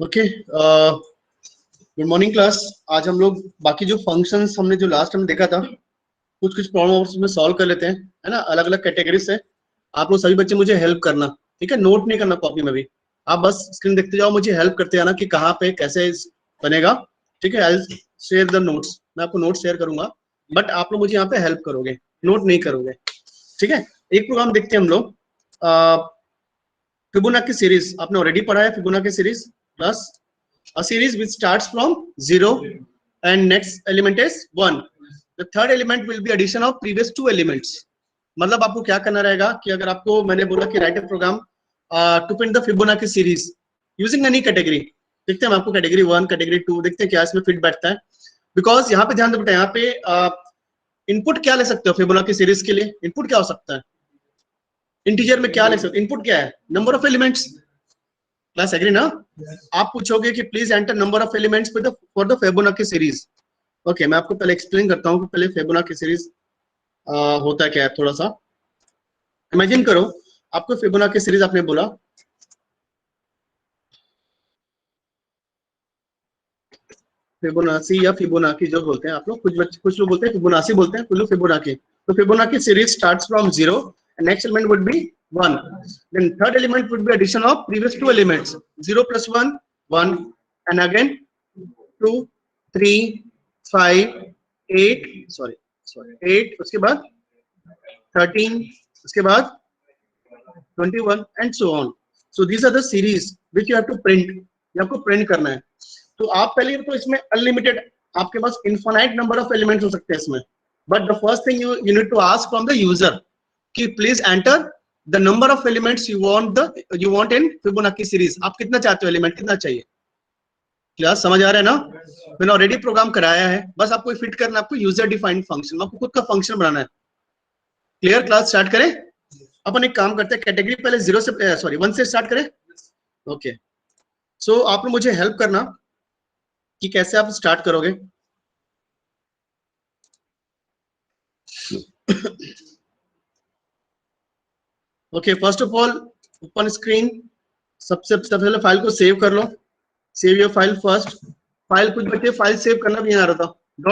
Okay, good morning class. आज हम लोग बाकी जो फंक्शंस हमने जो लास्ट टाइम देखा था कुछ कुछ प्रॉब्लम उसमें सॉल्व कर लेते हैं, है ना, अलग अलग कैटेगरी से। आप लोग सभी बच्चे मुझे हेल्प करना, ठीक है? नोट नहीं करना कॉपी में भी, आप बस स्क्रीन देखते जाओ, मुझे हेल्प करते जाना कि कहाँ पे कैसे बनेगा, ठीक है? आई शेयर द नोट्स, मैं आपको नोट शेयर करूंगा, बट आप लोग मुझे यहाँ पे हेल्प करोगे, नोट नहीं करोगे, ठीक है? एक प्रोग्राम देखते हैं हम लोग, फिबोनाची सीरीज आपने ऑलरेडी पढ़ा है। Fibonacci series plus a series which starts from 0 and next element is 1. The third element will be addition of previous two elements. मतलब आपको क्या करना रहेगा कि अगर आपको मैंने बोला कि write a program to print the Fibonacci series using any category, देखते हैं हम आपको कैटेगरी 1 कैटेगरी 2 देखते हैं क्या इसमें फिट बैठता है। बिकॉज यहाँ पे ध्यान दो बेटा, यहाँ पे इनपुट क्या ले सकते हो फिबोनाची सीरीज के लिए? इनपुट क्या हो सकता है? इंटीजर में क्या ले सकते हो? इनपुट क्या है? Number of elements. Class agree ना? आप पूछोगे कि please enter number of elements for the Fibonacci series. Okay, मैं आपको पहले एक्सप्लेन करता हूँ कि पहले फिबोनाची सीरीज होता क्या है। थोड़ा सा इमेजिन करो, आपको फिबोनाची सीरीज आपने बोला, फिबोनाची या फिबोनाची जो बोलते हैं आप लोग, कुछ लोग बोलते हैं फिबोनाची बोलते हैं, कुछ लोग फिबोनाची। तो Fibonacci series starts from 0 and next element would be 1. Then third element would be addition of previous two elements. 0 plus 1 1, and again 2 3 5 8, sorry 8, उसके बाद 13, उसके बाद 21 and so on. So these are the series which you have to print. ये आपको print करना है। तो आप पहले तो इसमें अनलिमिटेड, आपके पास इनफाइनाइट नंबर ऑफ एलिमेंट्स हो सकते हैं इसमें, but the first thing you need to ask from the user कि please enter the number of elements you want in Fibonacci series. आप कितना चाहते हो, एलिमेंट कितना चाहिए? क्लास समझ आ रहा है ना? मैंने ऑलरेडी प्रोग्राम कराया है, बस आपको फिट करना, आपको यूजर डिफाइंड फंक्शन, आपको खुद का फंक्शन बनाना है। क्लियर? क्लास स्टार्ट करें। अपन एक काम करते हैं, कैटेगरी पहले 0 से सॉरी 1 से स्टार्ट करें। ओके, सो आप लोग मुझे हेल्प करना कि कैसे आप स्टार्ट करोगे। Okay, first of all open screen, सबसे पहले फाइल को सेव कर लो। Save your file first. File, कुछ बच्चे फाइल सेव करना भी नहीं आ रहा था,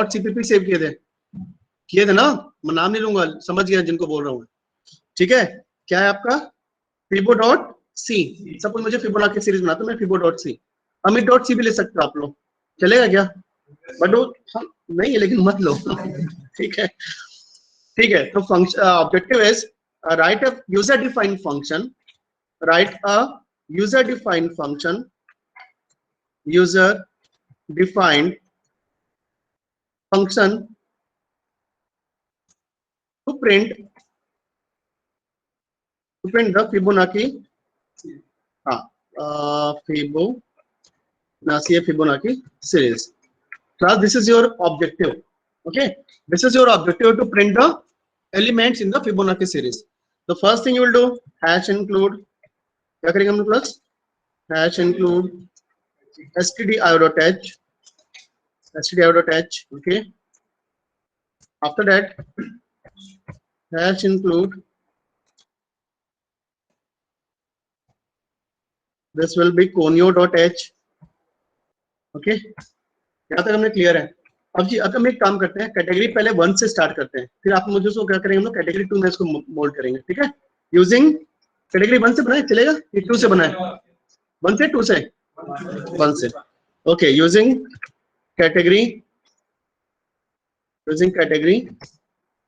.cpp सेव किए थे ना? मैं नाम नहीं लूंगा, समझ गया जिनको बोल रहा हूँ, ठीक है? क्या है आपका? fibo.c। सपोज मुझे फिबोनाची सीरीज बनाता, मैं fibo.c, amit.c भी ले सकते हो आप लोग, चलेगा क्या? बट वो नहीं है, लेकिन मत लो। ठीक है, ठीक है। तो function objective is right a user defined function, right a user defined function, user defined function to print the Fibonacci, Fibonacci series. Class, this is your objective. Okay, this is your objective to print the elements in the Fibonacci series. The first thing you will do, hash include, क्या करेंगे हम लोग class? hash include stdio.h, stdio.h. Okay, after that hash include, this will be conio.h. Okay, यहाँ तक हमने clear है। अब जी, अब हम एक काम करते हैं, कैटेगरी पहले 1 से स्टार्ट करते हैं, फिर आप मुझे उसको क्या करेंगे हम लोग, कैटेगरी 2 में इसको मोल्ड करेंगे, ठीक है? यूजिंग कैटेगरी 1 से बनाए चलेगा कि 2 से बनाए? 1 से 2 से 1 से। Okay, using category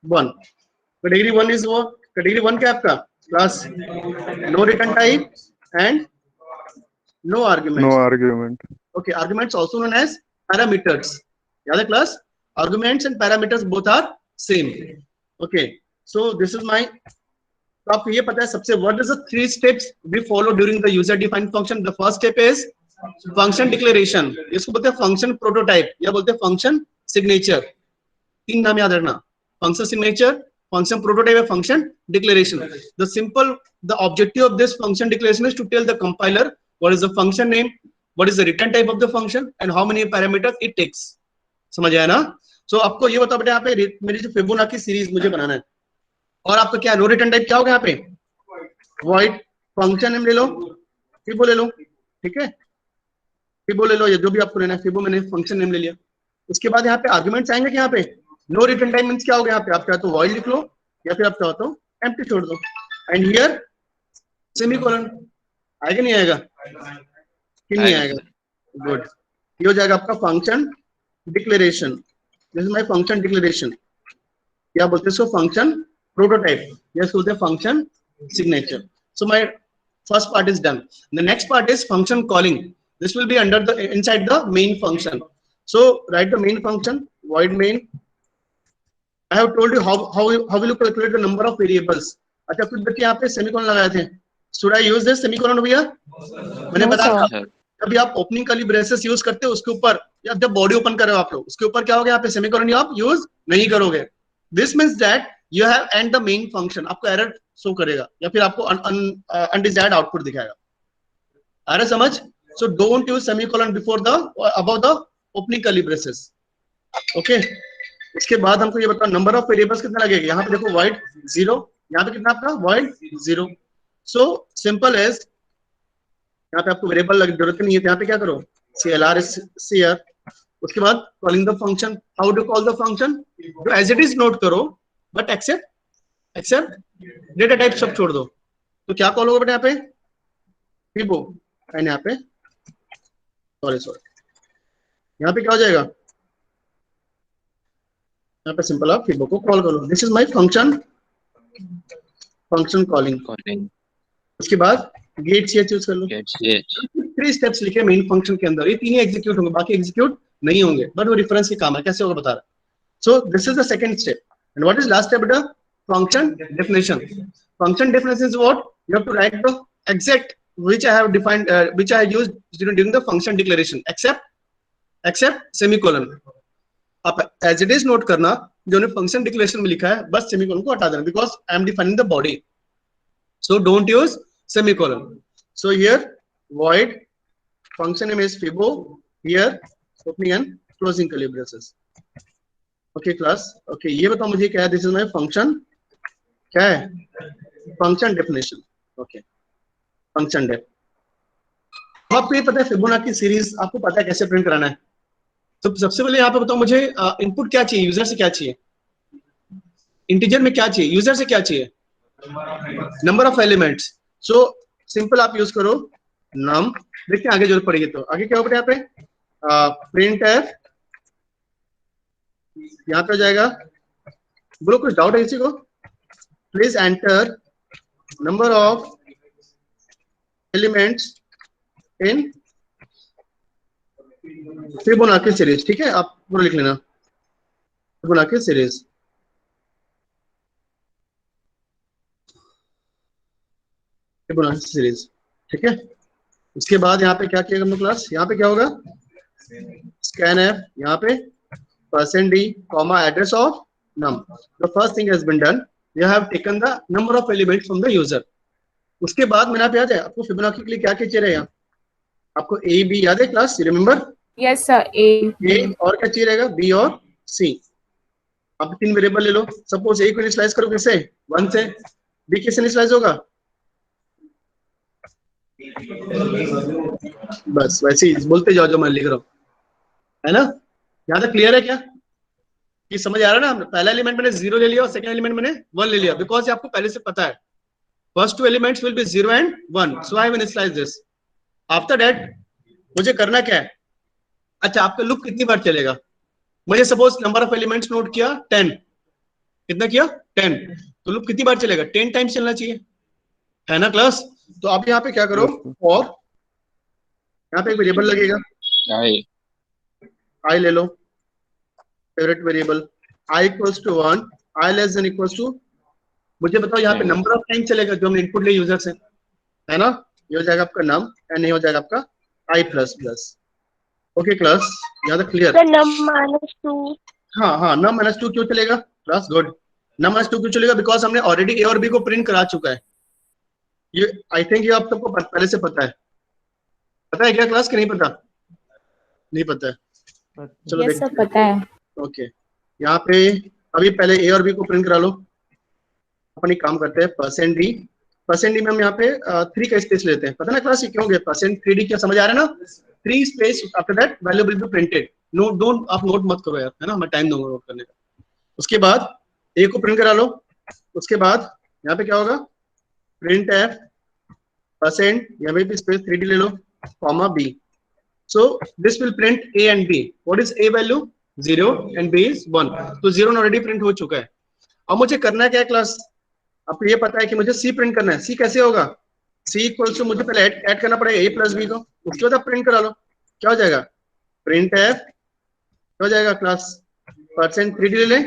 1। Category 1 is वो, कैटेगरी 1 क्या आपका class? No return type and no argument. Okay, arguments also known as parameters. याद है क्लास? Arguments and parameters both are same. Okay, so this is my, तो आपको ये पता है सबसे, what is the 3 steps we follow during the user defined function? The first step is function declaration. इसको बोलते हैं function prototype या बोलते हैं function signature। 3 नाम याद रखना, function signature, function prototype, function declaration. The objective of this function declaration is to tell the compiler what is the function name, what is the return type of the function and how many parameters it takes. समझ आया ना? सो आपको ये बताओ बेटा, यहाँ पे मेरी जो फिबोनाची सीरीज मुझे बनाना है, और आपका क्या नो रिटर्न टाइप क्या होगा यहाँ पे? वॉइड। फंक्शन नेम ले लो, फिबो ले लो, ठीक है? फिबो ले लो या जो भी आपको लेना है, फिबो मैंने फंक्शन नेम ले लिया। उसके बाद यहाँ पे आर्गुमेंट्स आएंगे कि यहाँ पे नो रिटर्न टाइम मींस क्या हो गया, यहाँ पे आप चाहे तो वॉइड लिख लो या फिर आप चाहो तो एम्प्टी छोड़ दो, एंड हियर सेमीकोलन। आएगा नहीं आएगा, कि नहीं आएगा? गुड, ये हो जाएगा आपका function declaration. This is my function declaration, क्या बोलते हैं इसको, फंक्शन प्रोटोटाइप, यस बोलते हैं function signature. So my first part is done. The next part is function calling. This will be under the inside the main function. So right the main function void main. I have told you how will you calculate the number of variables. अच्छा कुछ बच्चे यहाँ पे semicolon लगाए थे, should I use this semicolon भैया? मैंने बताया अभी आप ओपनिंग कर्ली ब्रेसेस यूज करते हो उसके ऊपर, या जब बॉडी ओपन कर रहे हो आप लोग उसके ऊपर क्या होगा, यहाँ पे सेमीकोलन आप यूज नहीं करोगे। This means that you have and the main function, आपको एरर शो करेगा या फिर आपको अनडिजायर्ड आउटपुट दिखाएगा। आ रहा समझ? So don't use semicolon before the above the opening curly braces. Okay, इसके बाद हमको ये बताओ नंबर ऑफ वेरिएबल्स कितना लगेगा। यहाँ पे देखो void 0, यहाँ पे कितना आपका void 0। सो सिंपल एज, यहाँ पे आपको वेरिएबल की जरूरत नहीं है, यहाँ पे क्या करो CLR is here। उसके बाद calling the function, how to call the function, जो एज इट इज नोट करो बट एक्सेप्ट डेटा टाइप सब छोड़ दो। तो क्या कॉल होगा बेटा यहाँ पे, फिबो, एंड यहाँ पे सॉरी यहाँ पे क्या हो जाएगा, यहाँ पे सिंपल आप फिबो को कॉल करो। This is my function calling. उसके बाद गेट सी चूज कर लो। 3 स्टेप्स लिखे मेन फंक्शन के अंदर, ये 3 ही एग्जीक्यूट होंगे, बाकी एग्जीक्यूट नहीं होंगे, बट वो रेफरेंस के काम है, कैसे होगा बता रहा। So this is the second step. And what is last step बेटा, function definition. Function definition is what, you have to write the exact which I have defined, which I used during the function declaration, except semicolon। आप as it is note करना जो ने function declaration में लिखा है, बस semicolon को हटा देना, because I am defining the body, so don't use semicolon. So here void function name is fibo, here opening and closing curly braces। Okay class, okay ये बताओ मुझे क्या है, दिस इज माय फंक्शन, क्या है, function definition. Okay, function def. आपको ये पता है फिबोनाची सीरीज आपको पता है कैसे प्रिंट कराना है। तो सबसे पहले यहाँ पे बताओ मुझे इनपुट क्या चाहिए, यूजर से क्या चाहिए, इंटीजर में क्या चाहिए, यूजर से क्या चाहिए, number of elements. So simple आप यूज करो नम, देखते हैं आगे जरूरत पड़ेगी तो। आगे क्या होगा यहाँ पे, प्रिंट एफ, यहाँ पे हो जाएगा, बोलो कुछ डाउट है किसी को, please enter number of elements in Fibonacci series. ठीक है, आप पूरा लिख लेना, फिबोनाची सीरीज। फिबोनाची सीरीज, ठीक है। उसके बाद यहाँ पे क्या किया हमने क्लास, यहाँ पे क्या होगा, स्कैन एफ, यहाँ पे %d, address of num। The first thing has been done, you have taken the number of elements from the user. उसके बाद मैंने आप याद है आपको फिबोनाची के लिए क्या चाहिए रहेगा, आपको ए बी याद है क्लास, रिमेंबर? यस सर, ए और क्या चाहिए रहेगा, बी और सी। आप 3 वेरिएबल ले लो, सपोज ए को इनिशियलाइज करो कैसे, 1 से, बी कैसे इनिशियलाइज होगा, बस वैसे ही बोलते जाओ जो मैं लिख रहा हूँ, है ना। यहाँ तक क्लियर है क्या, ये समझ आ रहा है ना। पहला एलिमेंट मैंने 0 ले लिया और सेकंड एलिमेंट मैंने 1 ले लिया, बिकॉज आपको पहले से पता है first 2 elements will be 0 and 1, so I will initialize this. After that मुझे करना क्या है, अच्छा आपका लूप कितनी बार चलेगा, मुझे suppose number of elements note किया 10, कितना किया 10, तो लूप कितनी बार चलेगा, 10 टाइम्स चलना चाहिए, है ना क्लास। तो आप यहाँ पे क्या करो, और यहाँ पे एक वेरिएबल लगेगा आई ले लो, favourite variable i equals to 1, i less than equals to, मुझे बताओ यहाँ पे नंबर ऑफ टाइम चलेगा जो हमने इनपुट ले यूजर से, है ना। ये हो जाएगा आपका नम एंड ये हो जाएगा आपका आई प्लस प्लस। ओके क्लास, यहाँ तक क्लियर। -2, हाँ नम -2 क्यों चलेगा क्लास, गुड। नम -2 क्यों चलेगा, बिकॉज हमने ऑलरेडी ए और बी को प्रिंट करा चुका है। ये आई थिंक ये आप सबको पहले से पता है क्या क्लास, कि नहीं पता, नहीं पता है, चलो yes, सर पता है। ओके, यहाँ पे अभी पहले ए और बी को प्रिंट करा लो। अपन एक काम करते हैं, %d में हम यहाँ पे 3 का स्पेस लेते हैं, पता ना क्लास ये क्यों गया, %3d क्या समझ आ रहा है ना, 3 space after that value will be printed. Note don't आप नोट मत करो यार, है ना, मैं टाइम दूंगा नोट करने का। उसके बाद ए को प्रिंट करा लो। उसके बाद यहाँ पे क्या होगा, प्रिंट एफ परसेंट, यहाँ पे स्पेस 3D ले लो, comma B. So this will print A and B. What is A value? 0 and B is 1. तो 0 ऑलरेडी प्रिंट हो चुका है। अब मुझे करना है क्या क्लास, आपको ये पता है कि मुझे C प्रिंट करना है। C कैसे होगा, C इक्वल्स टू मुझे पहले ऐड करना पड़ेगा A प्लस B को, उसके बाद आप प्रिंट करा लो। क्या हो जाएगा, प्रिंट F क्या हो जाएगा क्लास, परसेंट 3D ले लें,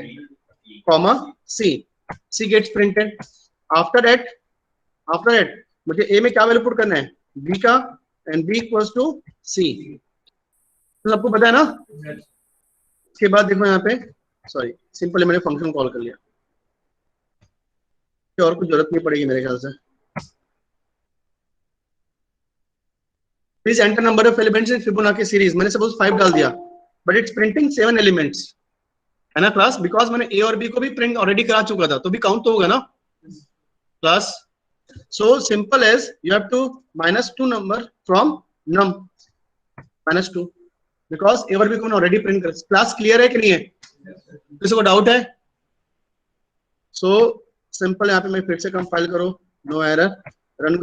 comma C gets printed. After that मुझे A में क्या वैल्यू पुट करना है, B का, and B equals to C। तो सबको पता है ना। उसके बाद देखो यहाँ पे, सॉरी सिंपली मैंने फंक्शन कॉल कर लिया, और कुछ जरूरत नहीं पड़ेगी मेरे ख्याल से। Please enter number of elements in Fibonacci series. मैंने सपोज 5 डाल दिया, बट इट्स प्रिंटिंग 7 एलिमेंट्स, है ना क्लास, बिकॉज मैंने ए और बी को भी प्रिंट ऑलरेडी करा चुका था, तो भी काउंट तो होगा ना class. So simple as you have to -2 number from num, -2, because A और बी को मैंने ऑलरेडी प्रिंट कर। क्लास क्लियर है कि नहीं है, किसी को डाउट है? सो सिंपल यहाँ पे मैं फिर से कंपाइल करो, नो एरर, रन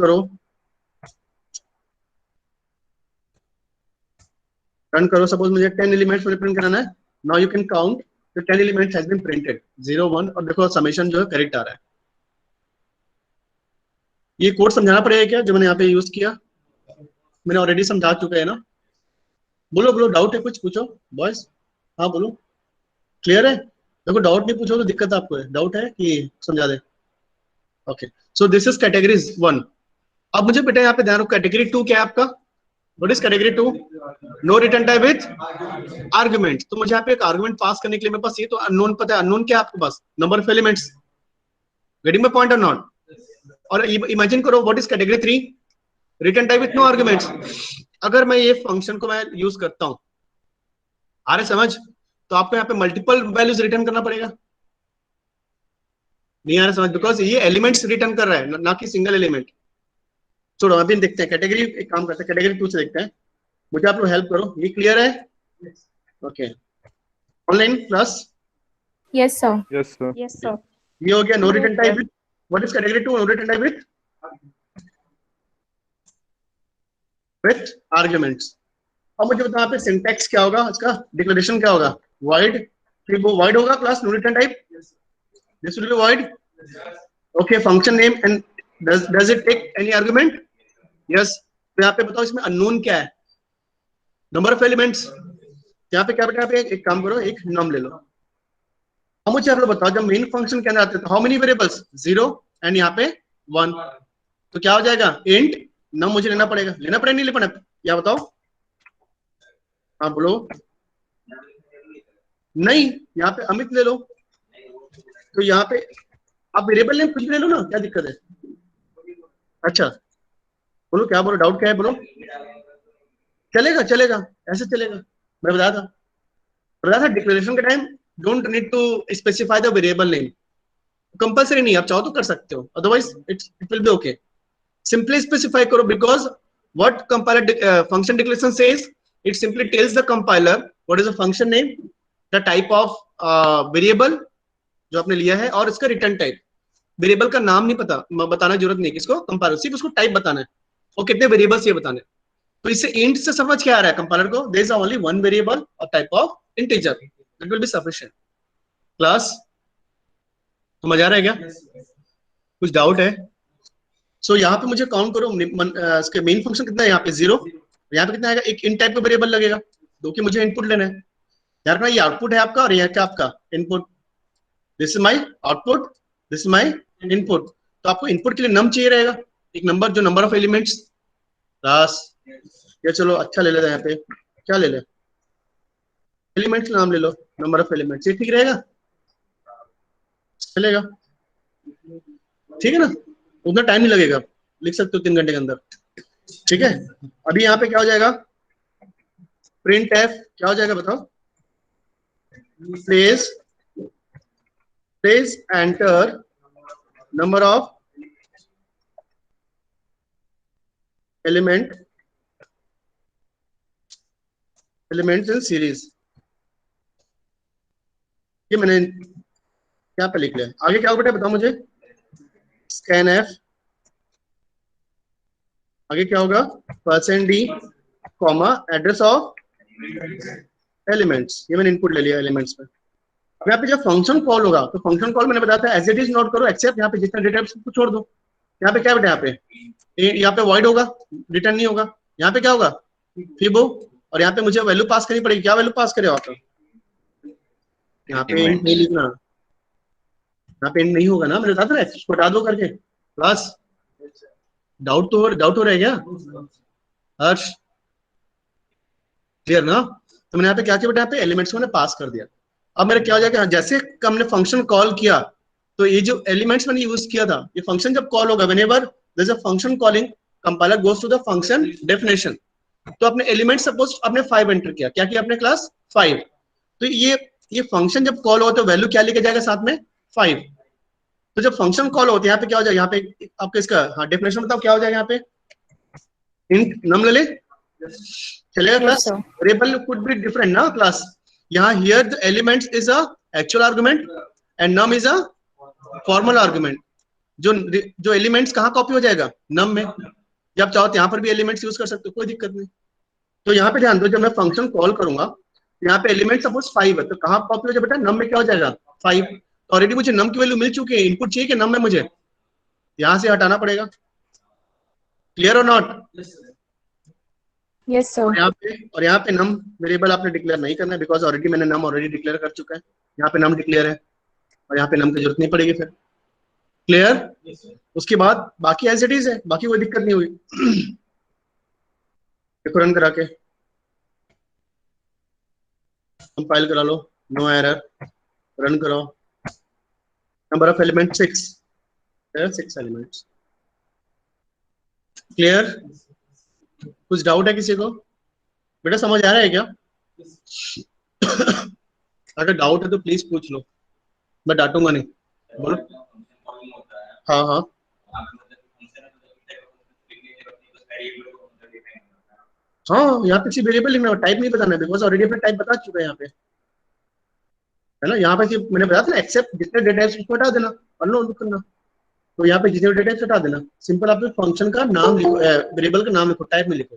करो, सपोज मुझे 10 एलिमेंट्स प्रिंट कराना है। Now you can count the 10 elements has been printed 0 1, और देखो समेशन जो है करेक्ट आ रहा है। ये कोड समझाना पड़ेगा क्या जो मैंने यहाँ पे यूज किया, मैंने ऑलरेडी समझा चुका है ना। बोलो डाउट है कुछ, पूछो बॉयज। हाँ बोलो, क्लियर है? देखो डाउट नहीं पूछो तो दिक्कत आपको है, डाउट है कि समझा दे। Okay, so this is category 1। अब मुझे बेटा यहाँ पे ध्यान रखो, कैटेगरी 2 क्या है आपका, what is category 2? No return type with argument. तो मुझे यहाँ पे एक आर्गुमेंट पास करने के लिए मेरे पास ये तो अननोन पता है, अननोन क्या है आपके पास, number of elements. Getting my point और नॉट? और इमेजिन करो what is category 3, return type with no arguments. अगर मैं ये फंक्शन को मैं यूज करता हूं, आ रहे समझ, तो आपको यहाँ पे मल्टीपल वैल्यूज रिटर्न करना पड़ेगा। नहीं आ रहा समझ, बिकॉज ये एलिमेंट्स रिटर्न कर रहा है, ना कि सिंगल एलिमेंट। छोड़ो अभी देखते हैं कैटेगरी, एक काम करते हैं कैटेगरी 2 से देखते हैं। मुझे आप लोग हेल्प करो, ये क्लियर है? Okay, online class? Yes, sir. Yes, sir. Yes, sir. ये हो गया no return type sir. With, what is category 2? No return type with arguments. अब मुझे बताओ यहाँ पे सिंटैक्स क्या होगा, इसका डिक्लेरेशन क्या होगा, void, फिर वो void होगा class no return type, this will be void। Okay, function name and does it take any argument? yes। तो यहाँ पे बताओ इसमें अननोन क्या है, नंबर ऑफ एलिमेंट्स। यहाँ पे क्या बेटा, यहाँ पे एक काम करो, एक नम ले लो। अब मुझे आप लोग बताओ, जब मेन फंक्शन के अंदर आते हैं हाउ मेनी वेरिएबल्स, 0 एंड यहाँ पे 1, तो क्या हो जाएगा, इंट नम मुझे लेना पड़ेगा, नहीं लेना पड़ेगा, या बताओ? हाँ बोलो। नहीं, यहाँ पे अमित ले लो, तो यहाँ पे आप वेरिएबल नेम कुछ भी ले लो ना, क्या दिक्कत है? अच्छा बोलो, क्या बोलो, डाउट क्या है बोलो। चलेगा ऐसे चलेगा, मैं बताया था डिक्लेरेशन के time don't need to specify the variable name, compulsory नहीं, आप चाहो तो कर सकते हो, otherwise it will be okay. Simply specify करो, because what compiler function declaration says, it simply tells the compiler what is the function name, the type of variable जो आपने लिया है, और इसका रिटर्न टाइप। वेरिएबल का नाम नहीं पता, बताना जरूरत नहीं किसको, कंपाइलर सिर्फ उसको टाइप बताना है और कितने वेरिएबल्स ये बताने। तो इससे इंट से समझ क्या आ रहा है कंपाइलर को, there is only one variable और type of integer, that will be sufficient. Class समझ आ रहा है क्या, कुछ डाउट है? सो यहाँ पे मुझे काउंट करो, इसके मेन फंक्शन कितना है, यहाँ पे 0, यहाँ पे कितना आएगा, एक इन टाइप का वेरिएबल लगेगा, क्योंकि मुझे इनपुट लेना है। यार ना, ये आउटपुट है आपका और ये क्या आपका input, this is my output, this is my input. तो आपको इनपुट के लिए नम चाहिए रहेगा, एक नंबर जो नंबर ऑफ एलिमेंट्स। क्लास ये चलो अच्छा ले लेते हैं, यहाँ पे क्या ले ले, एलिमेंट्स नाम ले लो, नंबर ऑफ एलिमेंट्स, ये ठीक रहेगा, चलेगा, ठीक है ना, उतना टाइम नहीं लगेगा, लिख सकते हो 3 घंटे के अंदर, ठीक है। अभी यहाँ पे क्या हो जाएगा, प्रिंट एफ क्या हो जाएगा बताओ, place enter number of element elements in series, ये मैंने क्या पे लिख लिया। आगे क्या होगा बेटा बताओ मुझे। स्कैन एफ, आगे क्या होगा, %d comma address of elements, ये मैंने इनपुट ले लिया एलिमेंट्स पे। अब यहाँ पे जब फंक्शन कॉल होगा तो फंक्शन कॉल मैंने बताया था एज इट इज नोट करो, एक्सेप्ट यहाँ पे जितना डेटा है छोड़ दो। यहाँ पे क्या बेटा, यहाँ पे यहाँ पे वॉइड होगा, रिटर्न नहीं होगा। यहाँ पे क्या होगा, फिबो, और यहाँ पे मुझे वैल्यू पास करनी पड़ेगी। क्या वैल्यू पास करे आप, यहाँ पे इंट नहीं लिखना, यहाँ पे इंट नहीं होगा ना, मैंने बताया था ना इसको हटा दो करके। क्लास डाउट हो रहा है क्या हर्ष, क्लियर ना। तो मैंने यहाँ पे क्या किया बेटा, यहाँ पे एलिमेंट्स मैंने पास कर दिया। अब मेरा क्या हो जाएगा, जैसे हमने फंक्शन कॉल किया तो ये जो एलिमेंट्स मैंने यूज किया था, ये फंक्शन जब कॉल होगा, whenever there is a function calling, compiler goes to the function definition. तो अपने एलिमेंट सपोज आपने 5 एंटर किया, क्या किया आपने क्लास 5, तो ये फंक्शन जब कॉल हो तो वैल्यू क्या लेके जाएगा साथ में 5। तो जब फंक्शन कॉल होते हैं यहाँ पे क्या हो जाएगा, यहाँ पे आपके इसका हाँ डेफिनेशन बताओ क्या हो जाएगा यहाँ पे, इंट नम ले चलेगा class. Variable could be different ना क्लास, यहाँ here the elements is a actual argument and num is a formal argument. जो एलिमेंट्स कहाँ कॉपी हो जाएगा, नम में। जब चाहो तो यहाँ पर भी एलिमेंट्स यूज कर सकते हो, कोई दिक्कत नहीं। तो यहाँ पे ध्यान दो, जब मैं फंक्शन कॉल करूंगा यहाँ पे एलिमेंट सपोज 5 है, तो कहाँ कॉपी हो जाए बेटा, नम में क्या हो जाएगा 5। तो ऑलरेडी मुझे नम की वैल्यू मिल चुकी है, इनपुट चाहिए कि नम में मुझे यहाँ से हटाना पड़ेगा। क्लियर और नॉट। Yes, sir. और यहाँ पे नम वेरिएबल आपने डिक्लेयर नहीं करना है, बिकॉज ऑलरेडी मैंने नम ऑलरेडी डिक्लेयर कर चुका है। यहाँ पे नम डिक्लेयर है और यहाँ पे नम की जरूरत नहीं पड़ेगी फिर। क्लियर। उसके बाद बाकी एज इट इज है, बाकी कोई दिक्कत नहीं हुई। देखो रन करा के कंपाइल करा लो, नो एरर, रन करो। Number of element 6, 6 elements. Clear. कुछ डाउट है किसी को बेटा, समझ आ रहा है क्या? अगर डाउट है तो प्लीज पूछ लो, मैं डांटूंगा नहीं। बोलो। हाँ हाँ हाँ, यहाँ पे सिर्फ वेरिएबल लिखना है, टाइप नहीं बताना है, बिकॉज ऑलरेडी अपने टाइप बता चुका है यहाँ पे, है ना। यहाँ पे सिर्फ मैंने बताया था ना, एक्सेप्ट जितने डेटा उसको हटा देना, अनलोड करना। तो यहाँ पे जितने डेटा हटा देना, सिंपल आप फंक्शन का नाम लिखो, वेरिएबल का नाम लिखो, टाइप में लिखो।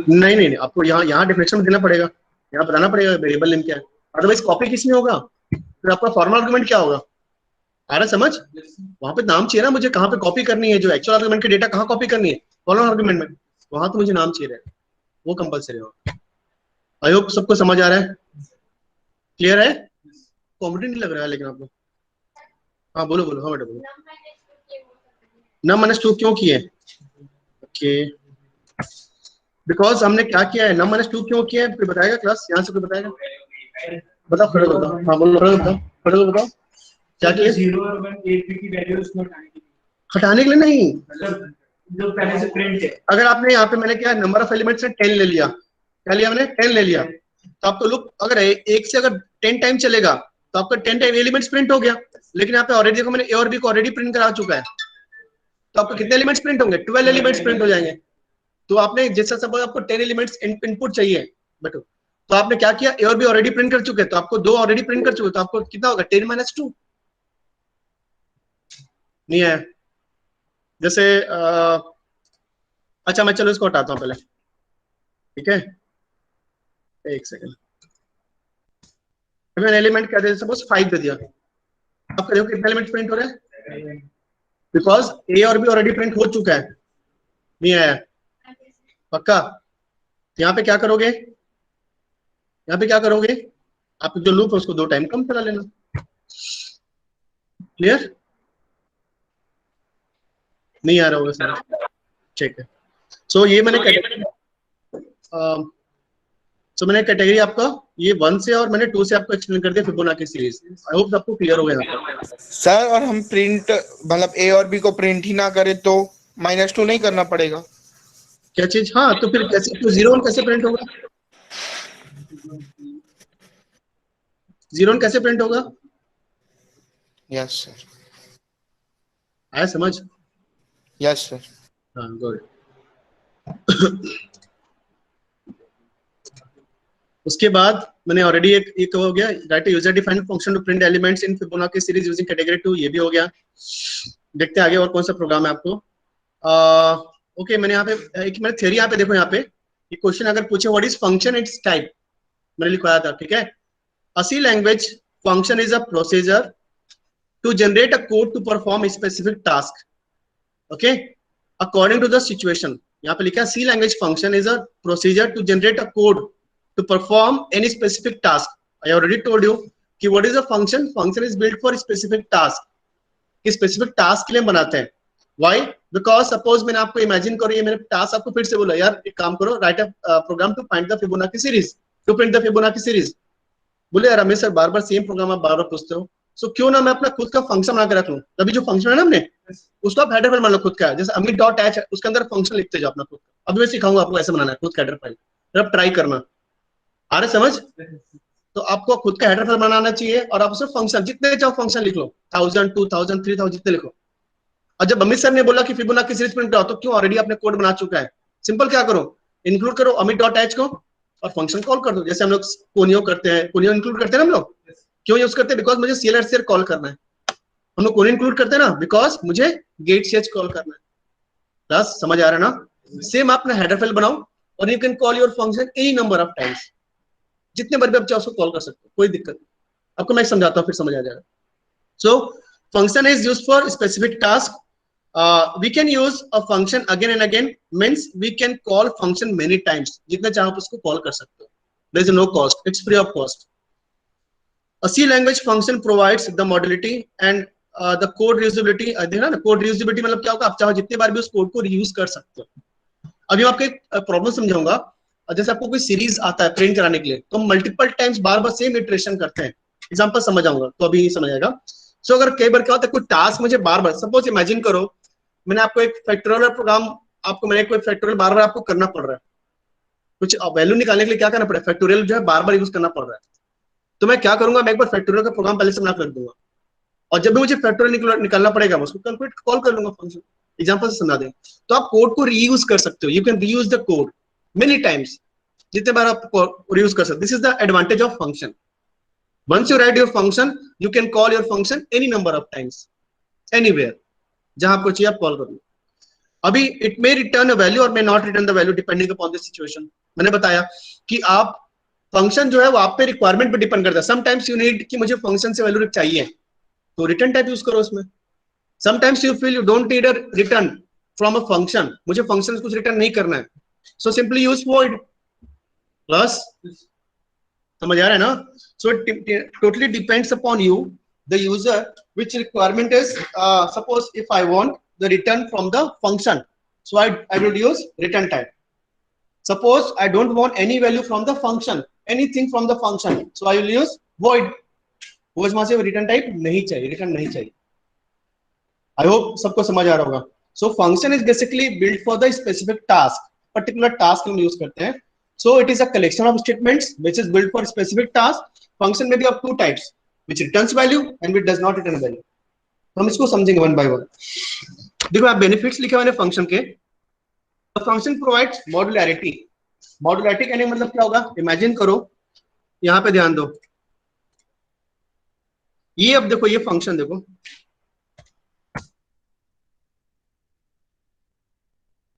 नहीं नहीं, आपको यहाँ डेफिनेशन में देना पड़ेगा, यहाँ बताना पड़ेगा वेरिएबल नेम क्या है, अदरवाइज कॉपी किस में होगा, फिर आपका फॉर्मल आर्गुमेंट क्या होगा, आ रहा समझ। वहां पे नाम चाहिए ना मुझे, कहाँ पे कॉपी करनी है, जो एक्चुअल आर्गुमेंट के डेटा कहाँ कॉपी करनी है, फॉर्मल आर्गुमेंट में, वहां तो मुझे नाम चाहिए, वो कंपलसरी होगा। आई होप सबको समझ आ रहा है, क्लियर है। कॉमेडी नहीं लग रहा है लेकिन आपको। हाँ बोलो बोलो, हाँ बेटा बोलो। नम माइनस 2 क्यों किए, ओके, बिकॉज हमने क्या किया है, नम माइनस 2 क्यों किया है, कोई बताएगा क्लास, यहाँ से कोई बताएगा, बताओ खड़े बताओ, हाँ बोलो खड़े बताओ, खड़े बताओ क्या किया। 0 और 1 एक की वैल्यू उसको हटाने के लिए नहीं, जो पहले से प्रिंट है। अगर आपने यहाँ पे मैंने क्या नंबर ऑफ एलिमेंट्स से 10 ले लिया, क्या लिया मैंने 10 ले लिया, तो आपको लुक अगर एक से अगर 10 टाइम चलेगा तो आपका 10 टाइम एलिमेंट्स प्रिंट हो गया। लेकिन यहाँ पे ऑलरेडी देखो मैंने ए और बी को ऑलरेडी प्रिंट करा चुका है, तो आपको कितने एलिमेंट्स प्रिंट होंगे, 12 एलिमेंट्स प्रिंट हो जाएंगे। तो आपने जैसा सपोज आपको 10 एलिमेंट्स इनपुट चाहिए बट, तो आपने क्या किया, ए और बी ऑलरेडी प्रिंट कर चुके हैं, तो आपको 2 ऑलरेडी प्रिंट कर चुके, तो आपको कितना होगा 10 माइनस 2 नहीं है। जैसे अच्छा मैं चलो इसको हटाता हूँ पहले, ठीक है, एक सेकंड। मैंने एलिमेंट क्या दे, सपोज 5 दे दिया, आप देखो कितने एलिमेंट प्रिंट हो रहे हैं, बिकॉज ए और बी ऑलरेडी प्रिंट हो चुका है, नहीं आया पक्का। यहाँ पे क्या करोगे, यहाँ पे क्या करोगे, आप जो लूप है उसको 2 टाइम कम चला लेना। क्लियर, नहीं आ रहा होगा सर, ठीक है। सो ये मैंने मैंने कैटेगरी आपका ये 1 से और मैंने 2 से आपको एक्सप्लेन कर दिया फिबोनाची सीरीज। आई होप सबको क्लियर हो गया सर। और हम प्रिंट मतलब ए और बी को प्रिंट ही ना करें तो -2 नहीं करना पड़ेगा क्या चीज, हाँ तो फिर कैसे, तो 0 कैसे प्रिंट होगा, 0 कैसे प्रिंट होगा। यस सर, आया समझ, यस सर। हाँ गुड। उसके बाद मैंने ऑलरेडी एक हो गया, write user defined function to print elements in Fibonacci series using category 2, ये भी हो गया। देखते हैं आगे और कौन सा प्रोग्राम है आपको। ओके, मैंने यहाँ पे एक मैंने थ्योरी यहाँ पे देखो, यहाँ पे ये क्वेश्चन अगर पूछे what is function it's type, मैंने लिखवाया था, ठीक है। A C language function is a procedure to generate a code to perform a specific task, okay, according to the situation। यहाँ पे लिखा है C language function is a procedure to generate a code to perform any specific task। I already told you कि what is a function? Function is built for a specific task। कि specific task के लिए बनाते हैं। Why? Because suppose मैंने आपको imagine करो, ये मैंने task आपको फिर से बोला यार एक काम करो, write a program to find the Fibonacci series, to print the Fibonacci series। बोले यार रमेश सर बार बार सेम प्रोग्राम आप बार बार पूछते हो, सो क्यों ना मैं अपना खुद का फंक्शन बना के रख लूं। तभी जो फंक्शन है ना हमने उसको आप हेडर फाइल मान लो खुद का है, जैसे अमित डॉट एच है उसके अंदर फंक्शन लिखते जाओ अपना खुद का। अभी मैं सिखाऊंगा आपको ऐसे बनाना है खुद का हेडर फाइल, आप ट्राई करना। आ रहे समझ? तो आपको खुद का हेडर फाइल बनाना चाहिए और आप उसमें फंक्शन जितने चाहो फंक्शन लिख लो, 1000 2000 3000 जितने लिखो। और जब अमित सर ने बोला कि फिबोनाची सीरीज प्रिंट कराओ, तो क्यों ऑलरेडी आपने कोड बना चुका है। सिंपल क्या करो, इंक्लूड करो अमित डॉट एच को और फंक्शन कॉल कर दो, जैसे हम लोग कोनियो करते हैं, कोनियो इंक्लूड करते हैं ना हम लोग। क्यों यूज करते हैं? बिकॉज मुझे CLR कॉल करना है। हम लोग कोनियो इंक्लूड करते हैं ना बिकॉज मुझे गेट ch कॉल करना है। बस समझ आ रहा है ना? सेम आप अपना हेडर फाइल बनाओ और you can call your function any number of times, जितने बार भी आप चाहो उसको कॉल कर सकते हो, कोई दिक्कत नहीं। आपको मैं समझाता हूँ फिर समझ आ जाएगा। So function is used for specific task. We can use a function again and again, means we can call function many times, जितने चाहो आप उसको कॉल कर सकते हो। There is no cost, it's free of cost। A C language function provides the modulity and the code reusability। देखना ना, code reusability मतलब क्या होगा, आप चाहो जितने बार भी उस कोड को रीयूज कर सकते हो। अभी मैं आपको एक प्रॉब्लम समझाऊंगा। जैसे आपको कोई सीरीज आता है प्रिंट कराने के लिए, तो हम मल्टीपल टाइम्स बार बार सेम इटरेशन करते हैं। एग्जांपल समझ आऊंगा तो अभी समझ आएगा। सो अगर कई बार क्या होता है कोई टास्क मुझे बार बार, सपोज इमेजिन करो मैंने आपको एक फैक्टोरियल प्रोग्राम, आपको मैंने कोई फैक्टोरियल बार बार आपको करना पड़ रहा है, कुछ वैल्यू निकालने के लिए क्या करना पड़ेगा, फैक्टोरियल जो है बार बार यूज करना पड़ रहा है। तो मैं क्या करूंगा, मैं एक बार फैक्टोरियल का प्रोग्राम पहले से बना कर रख दूंगा और जब भी मुझे फैक्टोरियल निकालना पड़ेगा मैं उसको कैलकुलेट कॉल कर लूंगा फंक्शन। एग्जांपल से समझा दें तो आप कोड को रीयूज कर सकते हो, you can reuse the code many times, जितने बार आप रीयूज कर सकते हो। This is the advantage of function. Once you write your function you can call your function any number of times, anywhere, जहां आपको चाहिए आप कॉल कर लो। अभी it may return a value और may not return the value depending upon the situation. मैंने बताया कि आप फंक्शन जो है वो आप पे रिक्वायरमेंट पे डिपेंड करता है। समटाइम्स यू नीड कि मुझे फंक्शन से वैल्यू चाहिए तो रिटर्न टाइप यूज करो उसमें। Sometimes you feel you don't need a return from a function, मुझे फंक्शन कुछ रिटर्न नहीं करना है, so simply use void plus. समझ आ रहा है ना? So it totally depends upon you the user which requirement is. Suppose if I want the return from the function, so I will use return type। suppose I don't want any value from the function, anything from the function, so I will use void। वो वहां से return type नहीं चाहिए, return नहीं चाहिए। I hope सबको समझ आ रहा होगा। So function is basically build for the specific task, particular task हम यूज करते हैं। So it is a collection of statements which is build for specific task. Function में भी of two types, which returns value and which does not return value. हम इसको समझेंगे one by one. देखो आप बेनिफिट्स लिखे मैंने फंक्शन के। Function provides modularity. मॉड्युलैरिटी कहने मतलब क्या होगा, इमेजिन करो, यहां पे ध्यान दो, ये अब देखो ये फंक्शन देखो,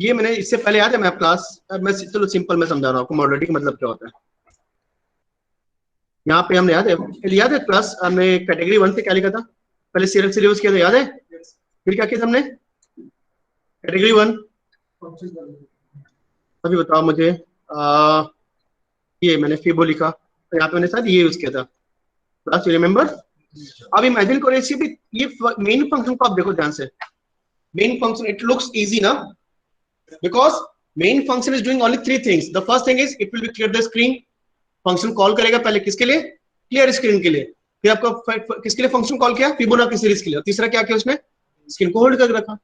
ये मैंने इससे पहले याद है मैं क्लास, मैं चलो सिंपल मैं समझा रहा हूं आपको मॉड्युलैरिटी का मतलब क्या होता है। यहाँ पे हमने याद है क्लास हमने कैटेगरी 1 से क्या लिखा था, पहले सीरियल सिलेबस किया था, याद है? फिर क्या किया हमने कैटेगरी 1, अभी बताओ मुझे। ये मैंने फिबो लिखा, तो यहाँ पे मैंने शायद ये यूज किया था, क्लास यू रिमेम्बर? अब इमेजिन करो इसी भी ये मेन फंक्शन को आप देखो ध्यान से। Main function it looks easy ना, because main function is doing only 3 things. The first thing is it will be clear the screen. Function call करेगा पहले किसके लिए, क्लियर स्क्रीन के लिए। फिर आपको किसके लिए फंक्शन कॉल किया, फिबोनाची सीरीज के लिए। तीसरा क्या किया उसने, स्क्रीन को होल्ड करके रखा।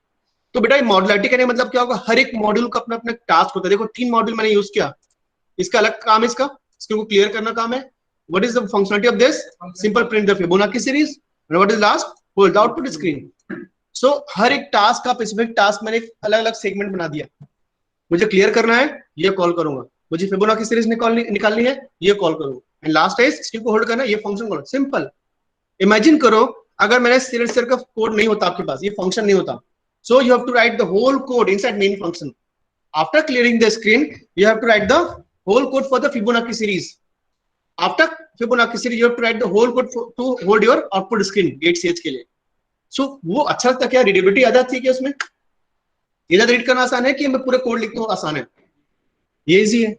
तो बेटा ये मॉड्युलैरिटी करने मतलब क्या होगा, हर एक मॉड्यूल का अपना अपना टास्क होता है। देखो 3 मॉड्यूल मैंने यूज किया, इसका अलग काम है, इसका स्क्रीन को क्लियर करना काम है। What is the functionality of this, simple print the Fibonacci series and what is last, hold the output screen. So हर एक टास्क का स्पेसिफिक टास्क मैंने एक अलग अलग सेगमेंट बना दिया। मुझे क्लियर करना है, ये कॉल करूंगा। मुझे फिबोनाची सीरीज निकालनी है, ये कॉल करूंगा। एंड लास्ट है स्ट्रिंग को होल्ड करना है, ये फंक्शन कॉल। सिंपल। इमेजिन करो अगर मेरे सीरीज का कोड नहीं होता आपके पास, ये फंक्शन नहीं होता, so you have to write the whole code inside main function. After clearing the screen you have to write the whole code for the Fibonacci series. After Fibonacci series you have to write the whole code to hold your output screen get CH के लिए। सो वो अच्छा लगता क्या, readability ज्यादा थी क्या उसमें? ये ज्यादा रीड करना आसान है कि मैं पूरे कोड लिखता हूँ आसान है? ये इजी है।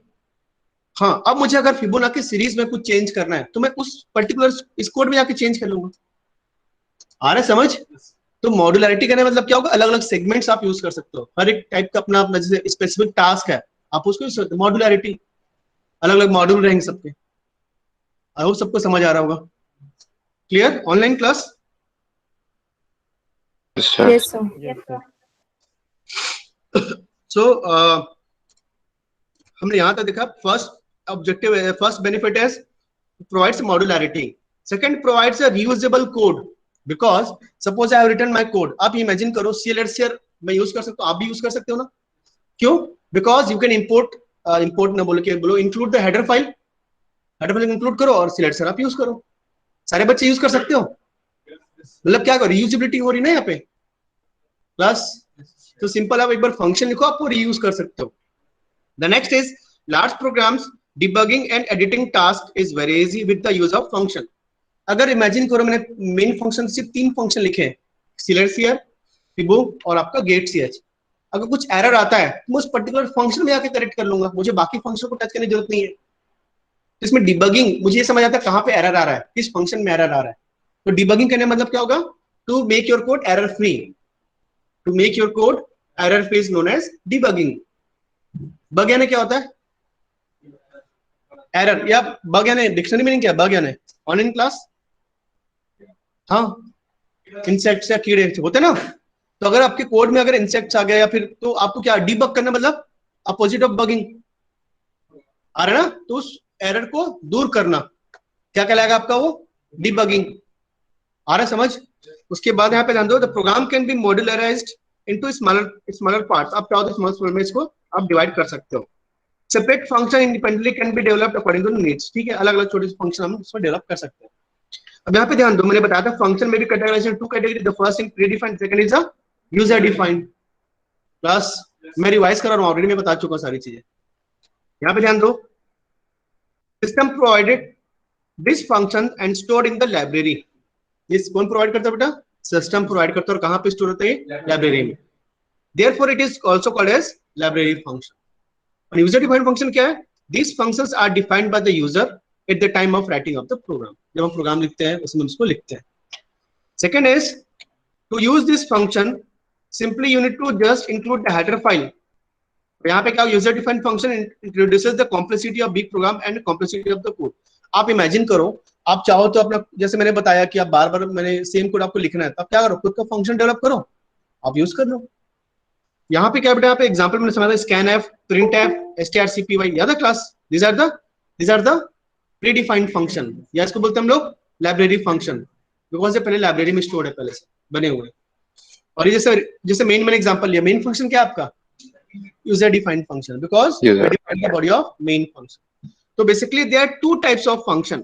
हाँ, अब मुझे अगर फिबोनाची सीरीज में कुछ चेंज करना है तो मैं उस पर्टिकुलर इस कोड में जाके चेंज कर लूंगा। आ रहा है समझ? तो मॉड्युलैरिटी करने मतलब क्या होगा, अलग अलग सेगमेंट्स आप यूज कर सकते हो, हर एक टाइप का अपना अपना जैसे स्पेसिफिक टास्क है आप उसको यूज करते हो। मॉड्युलैरिटी, अलग अलग मॉड्यूल रहेंगे सबके। आई होप सबको समझ आ रहा होगा। Clear? Online class? Yes, sir. सो हमने यहां तक देखा, फर्स्ट ऑब्जेक्टिव, फर्स्ट बेनिफिट है provides modularity. Second, provides a reusable code because suppose I have written my code. आप इमेजिन करो CLSR मैं यूज कर सकता हूँ, आप भी यूज कर सकते हो ना? क्यों? Because you can import ना बोल के बोलो include the header file include करो और CLSR आप यूज करो। सारे बच्चे यूज कर सकते हो। मतलब क्या करो, रीयूजेबिलिटी हो रही ना यहाँ पे प्लस। तो सिंपल आप एक बार फंक्शन लिखो, आप वो रीयूज कर सकते हो। The next is large programs debugging and editing task is very easy with the use of function. अगर इमेजिन करो मैंने मेन फंक्शन सिर्फ 3 फंक्शन लिखे हैं, CLSR, फिबो और आपका गेट ch। अगर कुछ एरर आता है तो मैं उस पर्टिकुलर फंक्शन में आके करेक्ट कर लूंगा, मुझे बाकी फंक्शन को टच करने की जरूरत नहीं है। इसमें डिबगिंग, मुझे ये समझ आता है कहाँ पे एरर आ रहा है, किस फंक्शन में एरर आ रहा है। तो डिबगिंग करने मतलब क्या होगा, to make your code error free. To make your code error free is known as debugging. Bug यानी क्या होता है? एरर। या बग यानी डिक्शनरी मीनिंग क्या है? बग यानी ऑनलाइन क्लास, हाँ, इंसेक्ट्स या कीड़े होते ना। तो अगर आपके कोड में अगर इंसेक्ट्स आ गया या फिर, तो आपको क्या डीबग करना, मतलब अपोजिट ऑफ बगिंग आ रहा है ना, तो उस एरर को दूर करना क्या कहलाएगा आपका? वो डीबगिंग। आ रहा है समझ? उसके बाद यहाँ पे ध्यान दो, the program can be modularised into smaller parts. आप चाहो तो स्मॉल में इसको आप डिवाइड कर सकते हो। Separate function independently can be developed according to needs. ठीक है, अलग अलग छोटे से फंक्शन हम उसमें डेवलप कर सकते हैं। अब यहाँ पे ध्यान दो, मैंने बताया था फंक्शन में भी categorization two category, the first is predefined, second is user defined. Plus मैं रिवाइज कर रहा हूँ, ऑलरेडी मैं बता चुका सारी चीजें। यहाँ पे ध्यान दो, system provided this function and stored in the library. ये कौन प्रोवाइड करता है बेटा? सिस्टम प्रोवाइड करता है। और कहाँ पे स्टोर होता है? लाइब्रेरी में। Therefore it is also called as library function. और यूजर डिफाइंड फंक्शन क्या है? These functions are defined by the user at the time of writing of the program. जब हम प्रोग्राम लिखते हैं उसमें उसको लिखते हैं। Second is to use this function, simply you need to just include the header file. यहाँ पे क्या, user defined function introduces the complexity of big program and complexity of the code. आप इमेजिन करो, आप चाहो तो अपना, जैसे मैंने बताया कि आप बार बार मैंने सेम कोड आपको लिखना है, तो आप क्या करो, खुद का फंक्शन डेवलप करो, आप यूज कर लो। यहाँ पे क्या बेटा, यहाँ पे एग्जांपल मैंने समझा, scan F, print F, strcpy, याद है class? these are the predefined function, या इसको बोलते हैं हम लोग लाइब्रेरी फंक्शन, बिकॉज ये पहले लाइब्रेरी में स्टोर्ड है, पहले से बने हुए। और ये जैसे मेन मैंने एग्जांपल लिया, मेन फंक्शन क्या है आपका? User defined function, because we define the body of main function. तो basically there are 2 types of function,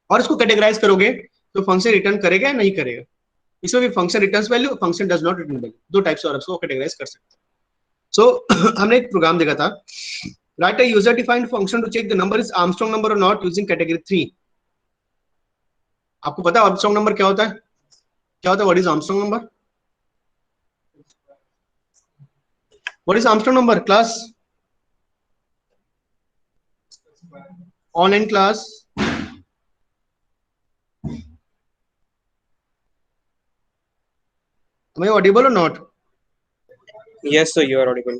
और इसको कैटेगराइज करोगे तो फंक्शन रिटर्न करेगा या नहीं करेगा। इसमें भी function returns value, function does not return value, 2 types और इसको कैटेगराइज कर सकते हैं। सो हमने एक प्रोग्राम देखा था, write a user defined function to check the number is Armstrong number और नॉट यूजिंग कैटेगरी 3। आपको पता है आर्मस्ट्रांग नंबर क्या होता है? क्या होता है? What is Armstrong number? What is Armstrong number class? Online class? Am I audible or not? Yes, sir, you are audible.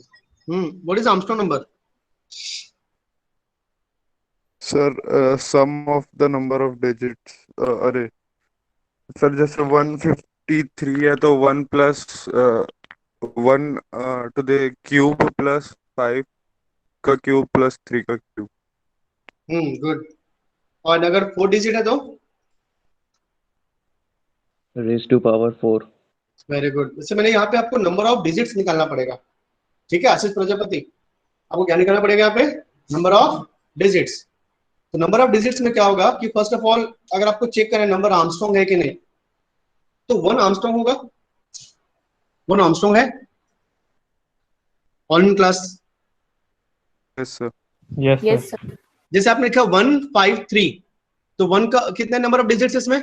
What is Armstrong number? Sir, sum of the number of digits. अरे sir, जैसे 153 है तो 1 plus 1 to the cube plus 5 का cube plus 3 का cube. Good. और अगर 4 digit है तो raised to power 4। Very good. जैसे मैंने यहाँ पे आपको नंबर ऑफ डिजिट्स निकालना पड़ेगा, ठीक है आशीष प्रजापति? आपको क्या निकालना पड़ेगा यहाँ पे, नंबर ऑफ डिजिट्स। तो नंबर ऑफ डिजिट्स में क्या होगा कि फर्स्ट ऑफ ऑल अगर आपको चेक करें नंबर आर्मस्ट्रॉन्ग है कि नहीं, तो 1 आर्मस्ट्रॉन्ग होगा, 1 आर्मस्ट्रॉन्ग है all in class. Yes, sir. Yes, Yes, sir. sir. जैसे आपने लिखा 153, तो 1 का कितने नंबर ऑफ डिजिट्स इसमें,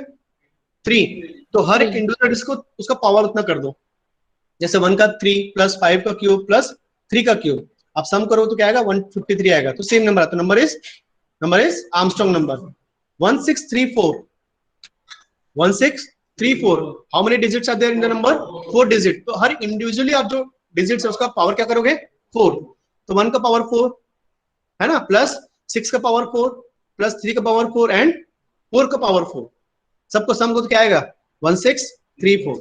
3, तो हर एक 3. इंडिविजुअल डिजिट को उसका पावर उतना कर दो। जैसे 1 का 3 प्लस 5 का क्यूब प्लस 3 का क्यूब, आप सम करो तो क्या आएगा, 153 आएगा। तो सेम नंबर आता, number is Armstrong number 1634, 1634। How many digits are there in the number, 4 digit. तो हर इंडिविजुअली आप जो डिजिट्स है उसका पावर क्या करोगे, 4। तो 1 का पावर 4 है ना, प्लस 6 का पावर 4 प्लस 3 का पावर 4 एंड 4 का पावर 4, सबको सम को तो क्या आएगा, 1634।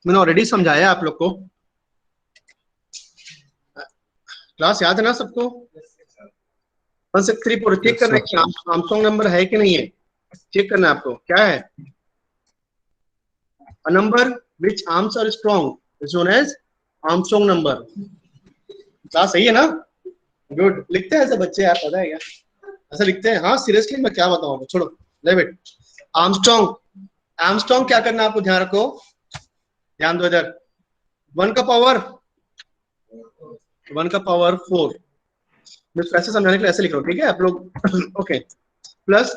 मैंने ऑलरेडी समझाया आप लोग को, क्लास याद है ना सबको। 1634 चेक करना है कि आर्मस्ट्रॉन्ग नंबर है कि नहीं है, चेक करना है आपको। क्या है, a number which arms are strong is known as Armstrong number. Class सही है ना, गुड। लिखते हैं ऐसे बच्चे यार, पता है क्या ऐसा लिखते हैं। हाँ सीरियसली मैं क्या बताऊं, छोड़ो लेव इट। आर्मस्ट्रॉन्ग क्या करना है आपको, ध्यान रखो, ध्यान दो इधर। 1 का पावर 4, मैं ऐसे समझाने के लिए ऐसे लिख रहा हूँ, ठीक है आप लोग ओके। प्लस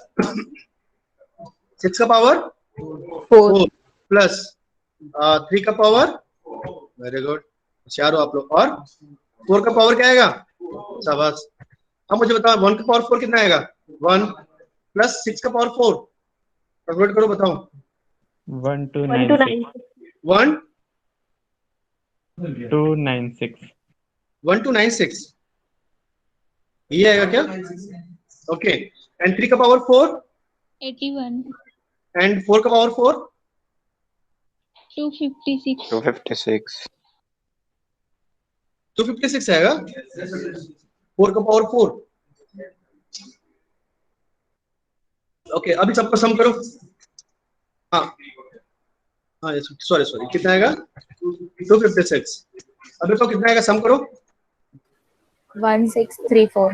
6 का पावर 4 प्लस 3 का पावर, वेरी गुड, होशियार हो आप लोग। और 4 का पावर क्या आएगा, शाबाश। अब मुझे बताओ 1 का पावर 4 कितना आएगा, 1 प्लस 6 का पावर 4, कैलकुलेट करो बताओ। 1296. 296. 1296 ये आएगा क्या, ओके। एंड 3 का पावर 4 81, एंड 4 का पावर 4 256, 256. 256 आएगा, 4 का पावर 4। ओके अभी सबको सम करो। हाँ हाँ सॉरी कितना आएगा, 256। अभी तो कितना आएगा, सम करो 1634.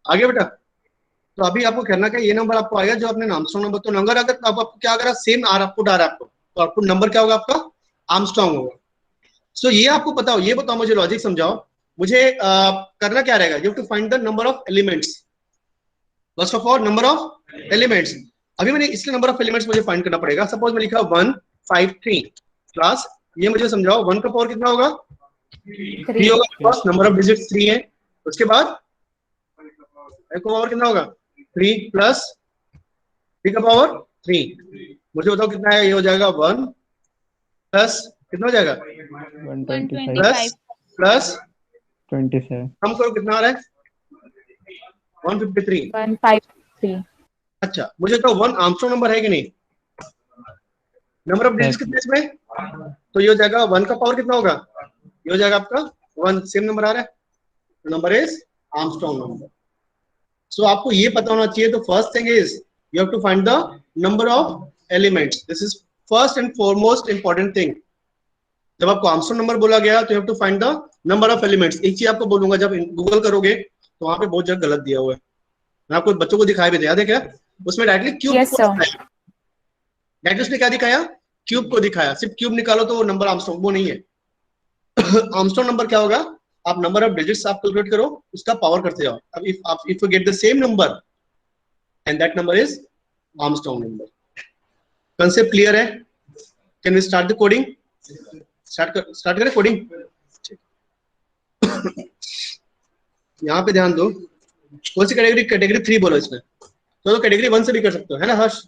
आगे बेटा। तो अभी आपको करना क्या, ये नंबर आपको आएगा जो आपने आर्मस्ट्रॉन्ग नंबर, तो नंबर अगर आपको क्या अगर सेम आउटपुट आ रहा है आपको, तो आउटपुट नंबर क्या होगा आपका, आर्मस्ट्रॉन्ग होगा। सो ये आपको पता हो, ये बताओ मुझे, लॉजिक समझाओ मुझे। करना क्या रहेगा, you have to find the number of elements. First of all number of elements, अभी मैंने इसके नंबर ऑफ एलिमेंट्स मुझे फाइंड करना पड़ेगा। सपोज मैं लिखा 153 क्लास, ये मुझे समझाओ 1 का पावर कितना होगा, 3 होगा, फर्स्ट नंबर ऑफ डिजिट्स 3 है। उसके बाद एक पावर कितना होगा, 3 प्लस 3 का पावर 3, मुझे बताओ कितना है, ये हो जाएगा 1 प्लस कितना हो जाएगा, 125. Plus plus 27. हम करो कितना आ रहा है, 153। 153. अच्छा मुझे तो 1 आर्मस्ट्रॉन्ग नंबर है कि नहीं, नंबर ऑफ डिजिट्स कितने इसमें, तो ये हो जाएगा 1 का पावर कितना होगा, ये हो जाएगा आपका 1, सेम नंबर आ रहा है, number is Armstrong number. So आपको ये पता होना चाहिए। तो first thing is you have to find the number of elements, this is first and foremost important thing. जब आपको आर्मस्ट्रॉन्ग नंबर बोला गया तो you have to find the number of elements. एक चीज आपको बोलूंगा, जब गूगल करोगे तो वहां पे बहुत जगह गलत दिया हुआ है, मैं आपको बच्चों को दिखाया भी था, याद है क्या, उसमें डायरेक्टली क्यूब Yes, को sir. दिखाया, डायरेक्टली उसने क्या दिखाया, क्यूब को दिखाया। सिर्फ क्यूब निकालो तो वो नंबर आर्मस्ट्रॉन्ग, वो नहीं है। आर्मस्ट्रॉन्ग नंबर क्या होगा, आप नंबर ऑफ डिजिट्स आप कैलकुलेट करो, उसका पावर करते जाओ। अब if you get the same number and that number is Armstrong number. Concept clear है, can we start the coding, start करें कोडिंग। यहाँ पे ध्यान दो, कौन सी कैटेगरी, कैटेगरी 3 बोलो इसमें, तो कैटेगरी 1 से भी कर सकते हो, है ना हर्ष,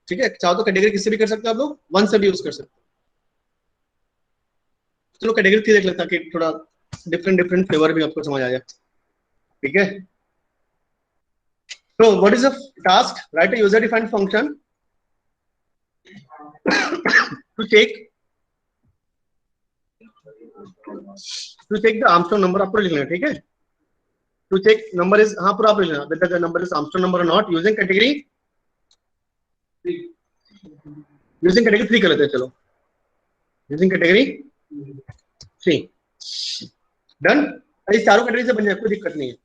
ठीक है, चाहो तो कैटेगरी किससे भी कर सकते हो आप लोग, 1 से भी यूज कर सकते हो। चलो कैटेगरी 3 देख लेते हैं ताकि थोड़ा डिफरेंट फ्लेवर भी आपको समझ आ जाए, ठीक है। तो what is the task, write a user defined function to check the Armstrong number, आपको लिखना है, ठीक है। टू चेक नंबर इज, हाँ पूरा आप लिखना, whether the number is Armstrong number or not, using category 3 कर लेते हैं, चलो using category 3। डन, ये चारों कैटेगरी से बन जाए, कोई दिक्कत नहीं है।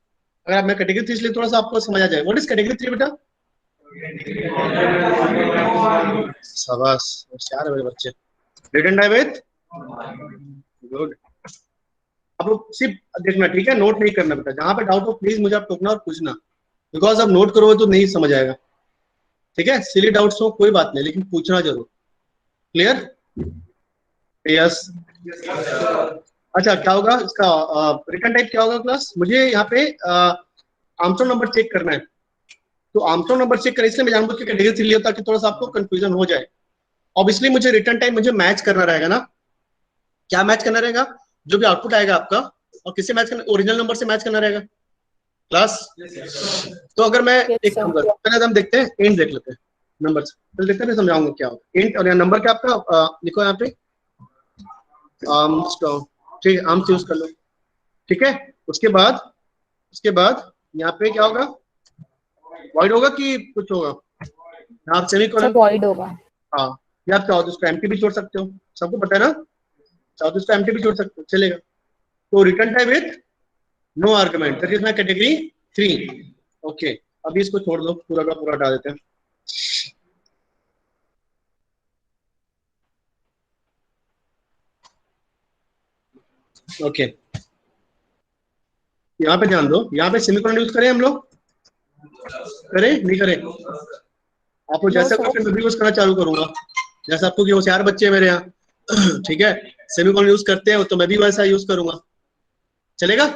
अगर आप मैं कैटेगरी 3 इसलिए थोड़ा सा आपको समझ आ जाए। व्हाट इज कैटेगरी 3 बेटा? शाबाश, होशियार है मेरे बच्चे। Return type with good. आप लोग सिर्फ देखना, ठीक है, नोट नहीं करना बेटा। जहां पे डाउट हो प्लीज मुझे आप टोकना और पूछना, बिकॉज आप नोट करोगे तो नहीं समझ आएगा, ठीक है। सिली डाउट्स हो कोई बात नहीं, लेकिन पूछना जरूर। क्लियर? यस। अच्छा, क्या होगा इसका रिटर्न टाइप, क्या होगा क्लास? मुझे यहाँ पे आर्मस्ट्रांग नंबर चेक करना है, तो आर्मस्ट्रांग नंबर चेक करने इसलिए मैं जानबूझ के कैटेगरी 3 लिया ताकि थोड़ा सा आपको कंफ्यूजन हो जाए। ऑब्वियसली मुझे रिटर्न टाइम मुझे मैच करना रहेगा ना। क्या मैच करना रहेगा? जो भी आउटपुट आएगा आपका, और किससे मैच करना? ओरिजिनल नंबर से मैच करना रहेगा क्लास। तो अगर मैं Yes, एक sir. काम करता हूं, पहले हम देखते हैं इंट देख लेते हैं, नंबर से पहले देखते हैं, समझाऊंगा क्या होगा इंट। और यहाँ नंबर क्या आपका लिखो यहाँ पे आर्मस्ट्रांग, ठीक है, आर्म्स यूज कर लो, ठीक है। उसके बाद यहाँ पे क्या होगा? वॉइड होगा कि कुछ होगा? आप सर सेमीकोलन, वॉइड होगा। हाँ, या आप चाहो तो उसको एम्प्टी भी छोड़ सकते हो, सबको पता है ना। चाहो तो उसको एम्प्टी भी छोड़ सकते हो, चलेगा। तो return type with no argument, that is my category 3। Okay, अभी इसको छोड़ दो, पूरा का पूरा हटा देते हैं। ओके, यहाँ पे ध्यान दो, यहाँ पे सेमीकोलन यूज करें हम लोग? करें नहीं करें? आपको जैसे sir. मैं भी यूज करना चालू करूंगा, जैसे आपको कि होशियार बच्चे हैं मेरे यहाँ ठीक है, सेमीकोलन यूज करते हैं तो मैं भी वैसा यूज करूंगा, चलेगा?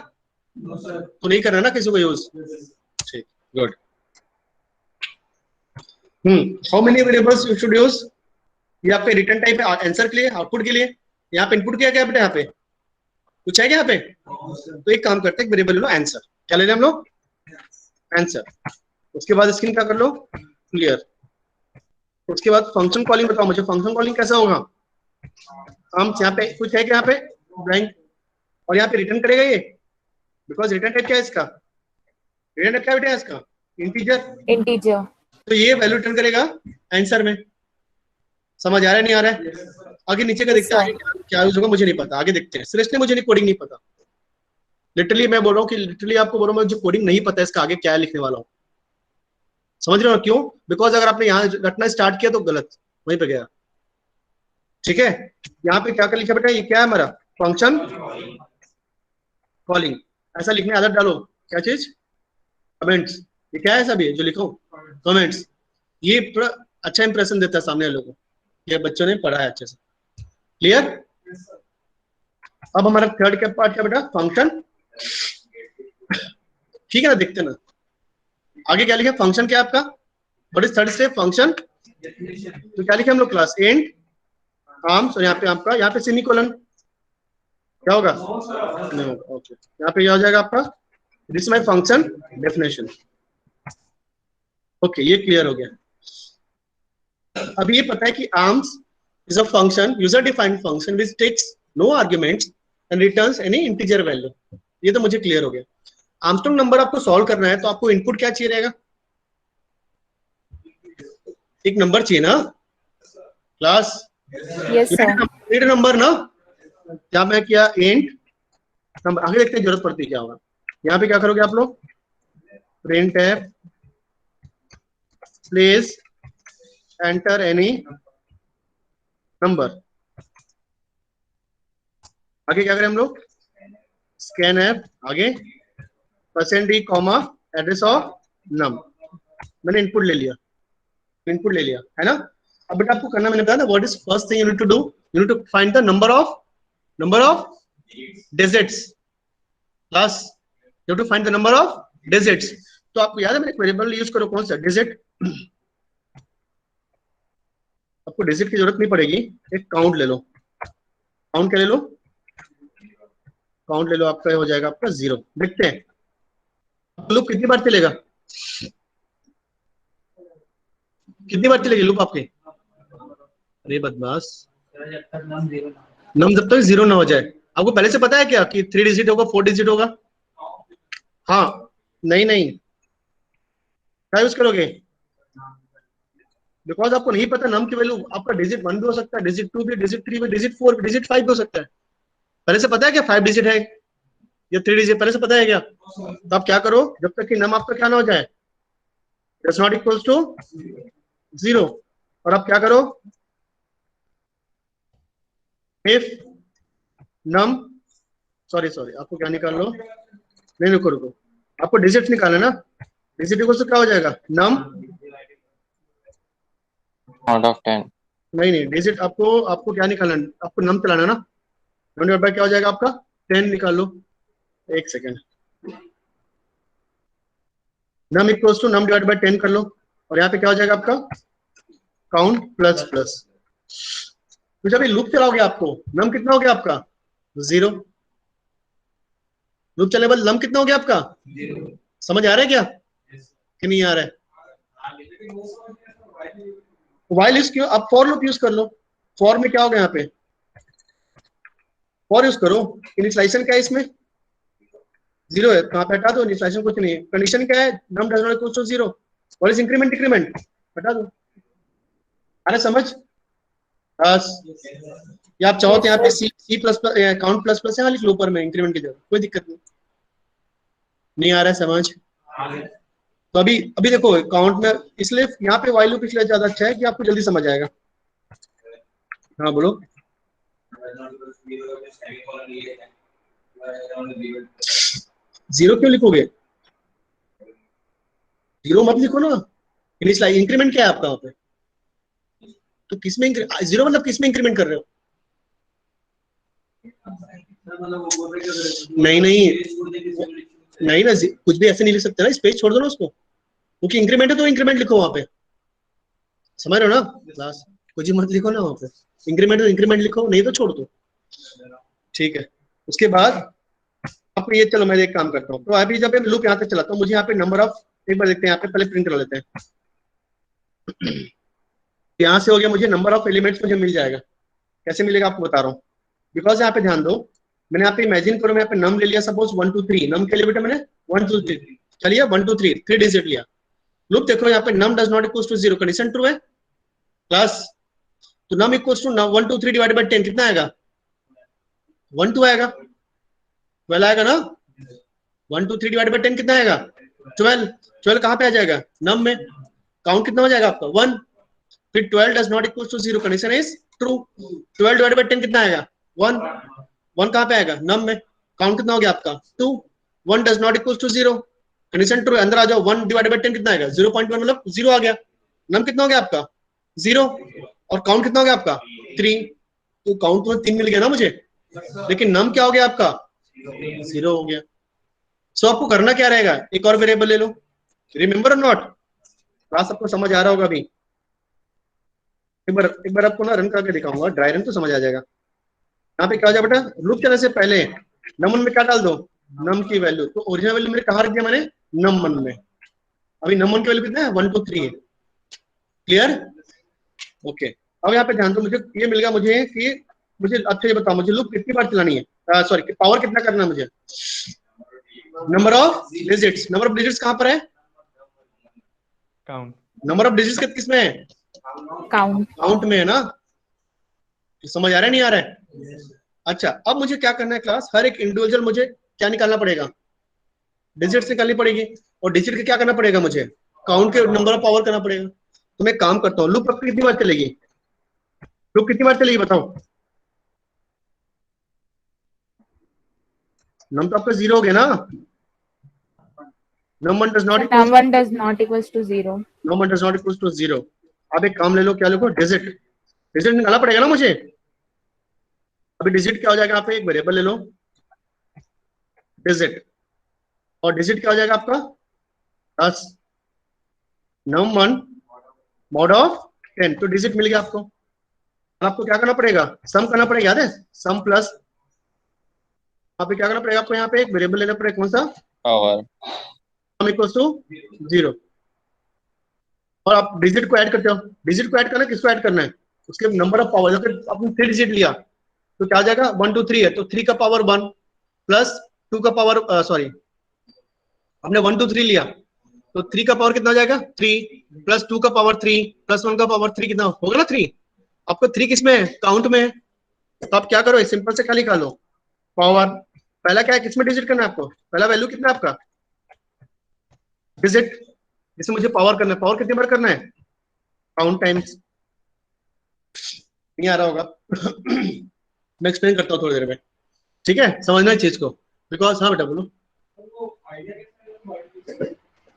तो नहीं करना ना किसी को यूज, ठीक, good. How many variables you should use? ये आपके रिटर्न टाइप है, आंसर के लिए, आउटपुट के लिए। यहाँ पे इनपुट क्या बेटा? यहाँ पे कुछ है क्या यहाँ पे? तो एक काम करते हैं, वेरिएबल ले लो आंसर। क्या ले रहे हैं हम लोग? आंसर। उसके बाद स्क्रीन क्या कर लो? क्लियर। उसके बाद फंक्शन कॉलिंग बताओ मुझे, फंक्शन कॉलिंग कैसा होगा? हम यहाँ पे कुछ है क्या? यहाँ पे ब्लैंक, और यहाँ पे रिटर्न करेगा ये, बिकॉज रिटर्न टाइप क्या है इसका? रिटर्न टाइप क्या बेटा है इसका? इंटीजर। इंटीजर। तो ये वैल्यू रिटर्न करेगा आंसर में। समझ आ रहा है नहीं आ रहा है? आगे नीचे का देखते हैं, आगे क्या यूज होगा मुझे नहीं पता, आगे देखते हैं। सीरियसली मुझे नहीं, कोडिंग नहीं पता, लिटरली मैं बोल रहा हूँ कि लिटरली आपको बोल रहा हूँ, मुझे कोडिंग नहीं पता है इसका आगे क्या लिखने वाला हूँ। समझ रहे हो क्यों? बिकॉज अगर आपने यहाँ रटना स्टार्ट किया तो गलत वहीं पे गया, ठीक है। यहाँ पे क्या कर लिखा बेटा? ये क्या है हमारा? Function calling. ऐसा लिखने आदत डालो। क्या चीज? कमेंट्स। ये क्या है सभी जो लिखो? कमेंट्स। ये थोड़ा अच्छा इंप्रेशन देता है सामने लोगों को, ये बच्चों ने पढ़ा है अच्छे से। क्लियर? अब हमारा थर्ड का पार्ट क्या बेटा? फंक्शन, ठीक है ना, देखते ना आगे क्या लिखा? फंक्शन क्या आपका? What is third step? Function. तो क्या लिखे हम लोग क्लास? एंड आर्म्स, और यहाँ पे आपका, यहाँ पे सेमीकोलन क्या होगा? नहीं होगा, ओके। यहाँ पे क्या हो जाएगा आपका? This my function definition. Okay, ये क्लियर हो गया। अब ये पता है कि arms is a function, user defined function which takes no arguments and returns any integer value। ये तो मुझे क्लियर हो गया। आर्मस्ट्रांग नंबर आपको सॉल्व करना है तो आपको इनपुट क्या चाहिए रहेगा? एक नंबर चाहिए ना क्लास? Yes sir. नंबर ना, क्या मैं किया? Int number. आगे देखते हैं जरूरत पड़ती है क्या होगा। यहाँ पे क्या करोगे आप लोग? Print F please enter any number. आगे क्या करें हम लोग? स्कैन एफ, आगे %d कॉमा एड्रेस ऑफ नम। मैंने इनपुट ले लिया, इनपुट ले लिया है ना। अब बेटा आपको करना, मैंने बताया ना, what is first thing you need to do? You need to find the number of digits plus you have to find the number of digits. तो आपको याद है मैंने वेरिएबल यूज करो, कौन सा? डिजिट। आपको डिजिट की जरूरत नहीं पड़ेगी, एक काउंट ले लो। काउंट क्या ले लो? काउंट ले लो, आपका हो जाएगा आपका 0। देखते हैं लूप कितनी बार चलेगा, कितनी बार चलेगी लूप आपके? अरे बदमाश, नम जब तक 0 ना हो जाए। आपको पहले से पता है क्या कि 3 डिजिट होगा, 4 डिजिट होगा? हाँ, नहीं क्या यूज करोगे? बिकॉज आपको नहीं पता नम की वैल्यू, आपका डिजिट 1 भी हो सकता है, डिजिट 2 भी, डिजिट 3 भी, डिजिट 4 भी, डिजिट 5 भी हो सकता है। पहले से पता है क्या 5 डिजिट है? ये 3 डिजिट पहले से पता है क्या? तो आप क्या करो, जब तक कि नम आपका क्या ना हो जाए, डज नॉट इक्वल्स टू 0, और आप क्या करो, इफ नम, सॉरी आपको क्या निकाल लो, नहीं रुको, आपको डिजिट निकालना ना, डिजिट इक्वल्स टू क्या हो जाएगा, नम out of 10. नहीं डिजिट आपको क्या निकालना है, आपको नम चलाना ना, नम डिवाइड बाय क्या हो जाएगा आपका 10, निकाल लो, एक second, num equals to num divide by 10 कर लो, और यहाँ पे क्या हो जाएगा आपका काउंट प्लस प्लस। तो जब ये लूप चलाओगे आपको नम कितना हो गया आपका 0, लूप चले बाद नम कितना हो गया आपका 0। समझ आ रहा है क्या कि नहीं आ रहा है? वाइल यूज क्यों, आप फॉर लूप यूज कर लो, फॉर में क्या होगा, यहाँ पे फॉर यूज करो, इनिशियलाइजेशन क्या है इसमें 0 है, कहाँ पे हटा दो, इनिशियलाइजेशन कुछ नहीं है, कंडीशन क्या है, num does not equal to 0, what is increment decrement, हटा दो, अरे समझ बस, या आप चाहो तो यहाँ पे C plus plus count plus plus है वाली ऊपर में इंक्रीमेंट की जगह, कोई दिक्कत नहीं आ रहा है समझ? तो अभी देखो काउंट में, इसलिए यहाँ पे वाइल लूप इसलिए ज्यादा अच्छा है कि आपको जल्दी समझ आएगा। हाँ बोलो, 0 क्यों लिखोगे, 0 मत लिखो ना, इंक्रीमेंट क्या है आपका वहां पे, तो किसमें 0 मतलब किसमें इंक्रीमेंट कर रहे हो? नहीं ना, कुछ भी ऐसे नहीं लिख सकते ना, स्पेस छोड़ दो ना उसको, क्योंकि इंक्रीमेंट है तो इंक्रीमेंट लिखो वहां पे, समझ रहे हो ना क्लास, कुछ मत लिखो ना वहां पे, इंक्रीमेंट तो इंक्रीमेंट लिखो, नहीं तो छोड़ दो, ठीक है। उसके बाद आपको ये, चलो मैं एक काम करता हूँ, तो अभी जब मैं लूप यहाँ तक चलाता हूँ, मुझे यहाँ पे नंबर ऑफ, एक बार देखते हैं यहाँ पे, पहले प्रिंट करा लेते हैं, यहाँ से हो गया, मुझे नंबर ऑफ एलिमेंट्स मुझे मिल जाएगा, कैसे मिलेगा आपको बता रहा हूँ, बिकॉज यहाँ पे ध्यान दो, मैंने यहाँ पे इमेजिन करो, मैं यहाँ पे नम ले लिया, सपोज 1 2 3, नम के लिए बेटा मैंने 1 2 3 चलिए 1 2 3 3 डिजिट लिया, लूप देखो यहाँ पे num does not equals to 0, condition true है क्लास, तो num equals to 1 2 3 divide by 10 कितना आएगा 1 2 आएगा, 12 आएगा ना, 1 2 3 डिवाइड बाय 10 कितना आएगा 12, 12 कहाँ पे आ जाएगा नम में, काउंट कितना हो जाएगा आपका 1, फिर 12 does not equals to 0, condition is true, 12 divide by 10 कितना आएगा 1, 1 कहाँ पे आएगा नम में, काउंट कितना हो गया आपका 2, 1 does not equals to 0, condition true, अंदर आ जाओ, 1 डिवाइड बाय 10 कितना आएगा 0.1, मतलब 0 आ गया, नम कितना हो गया आपका 0, और काउंट कितना हो गया आपका 3, तो काउंट में 3 मिल गया ना मुझे, लेकिन नम क्या हो गया आपका 0 हो गया। सो आपको करना क्या रहेगा, एक और वेरिएबल ले लो, रिमेंबर और नॉट, क्लास आपको समझ आ रहा होगा अभी, एक बार आपको ना रन करके दिखाऊंगा, ड्राई रन तो समझ आ जाएगा। यहाँ पे क्या हो जाए बेटा, लूप चलने से पहले नम में क्या डाल दो, नम की वैल्यू, तो ओरिजिनल वैल्यू मेरे कहाँ रख दिया मैंने नम 1 में, अभी नम 1 की वैल्यू कितना है 1 2 3 है, क्लियर ओके। अब यहाँ पे ध्यान दो, मुझे ये मिल गया मुझे कि मुझे अच्छा ये बताओ, मुझे लूप कितनी बार चलानी है, सॉरी पावर कितना करना है मुझे, number of digits, number of digits कहाँ पर है, काउंट, नंबर ऑफ डिजिट्स किसमें है, काउंट में है ना, समझ आ रहा है नहीं आ रहा है? अच्छा अब मुझे क्या करना है क्लास, हर एक इंडिविजुअल मुझे क्या निकालना पड़ेगा, डिजिट्स निकालनी पड़ेगी, और डिजिट के क्या करना पड़ेगा मुझे, काउंट के नंबर ऑफ पावर करना पड़ेगा। तो मैं काम करता हूँ, लूप कितनी बार चलेगी, लूप कितनी बार चलेगी बताओ, नम तो आपका 0 हो गया ना, num 1 does not equal, Num1 does not equals to 0. Num 1 does not equal to 0। अब एक काम ले लो, क्या लिखो, डिजिट, डिजिट निकालना पड़ेगा ना मुझे, अभी डिजिट क्या हो जाएगा, आप एक वेरिएबल ले लो डिजिट, और डिजिट क्या हो जाएगा आपका 10, नम 1 मॉड ऑफ 10, तो डिजिट मिल गया आपको। आपको क्या करना पड़ेगा, सम करना पड़ेगा, याद है सम प्लस, आप क्या करना पड़ेगा आपको, यहाँ पे एक वेरिएबल लेना पड़ेगा, कौन सा Power. सम इक्वल्स टू 0, और आप डिजिट को ऐड करते हो, डिजिट को ऐड करना, किसको ऐड करना है, उसके नंबर ऑफ पावर, अगर आपने 3 डिजिट लिया तो क्या आ जाएगा 1 2 3 है, तो 3 का पावर 1 प्लस 2 का पावर सॉरी हमने 1 2 3 लिया, तो 3 का पावर कितना हो जाएगा 3 प्लस 2 का पावर 3 प्लस 1 का पावर 3 कितना होगा ना 3, आपको 3 किसमें है, काउंट में है, तो आप क्या करो, सिंपल से क्या निकालो, पावर पहला क्या है, किसमें डिजिट करना है आपको, पहला वैल्यू कितना है आपका, डिजिट, जिसमें मुझे पावर करना है, पावर कितनी बार करना है, काउंट टाइम्स। नहीं आ रहा होगा मैं एक्सप्लेन करता हूँ थोड़ी देर में, ठीक है, समझना है चीज को, बिकॉज, हाँ बेटा बोलो,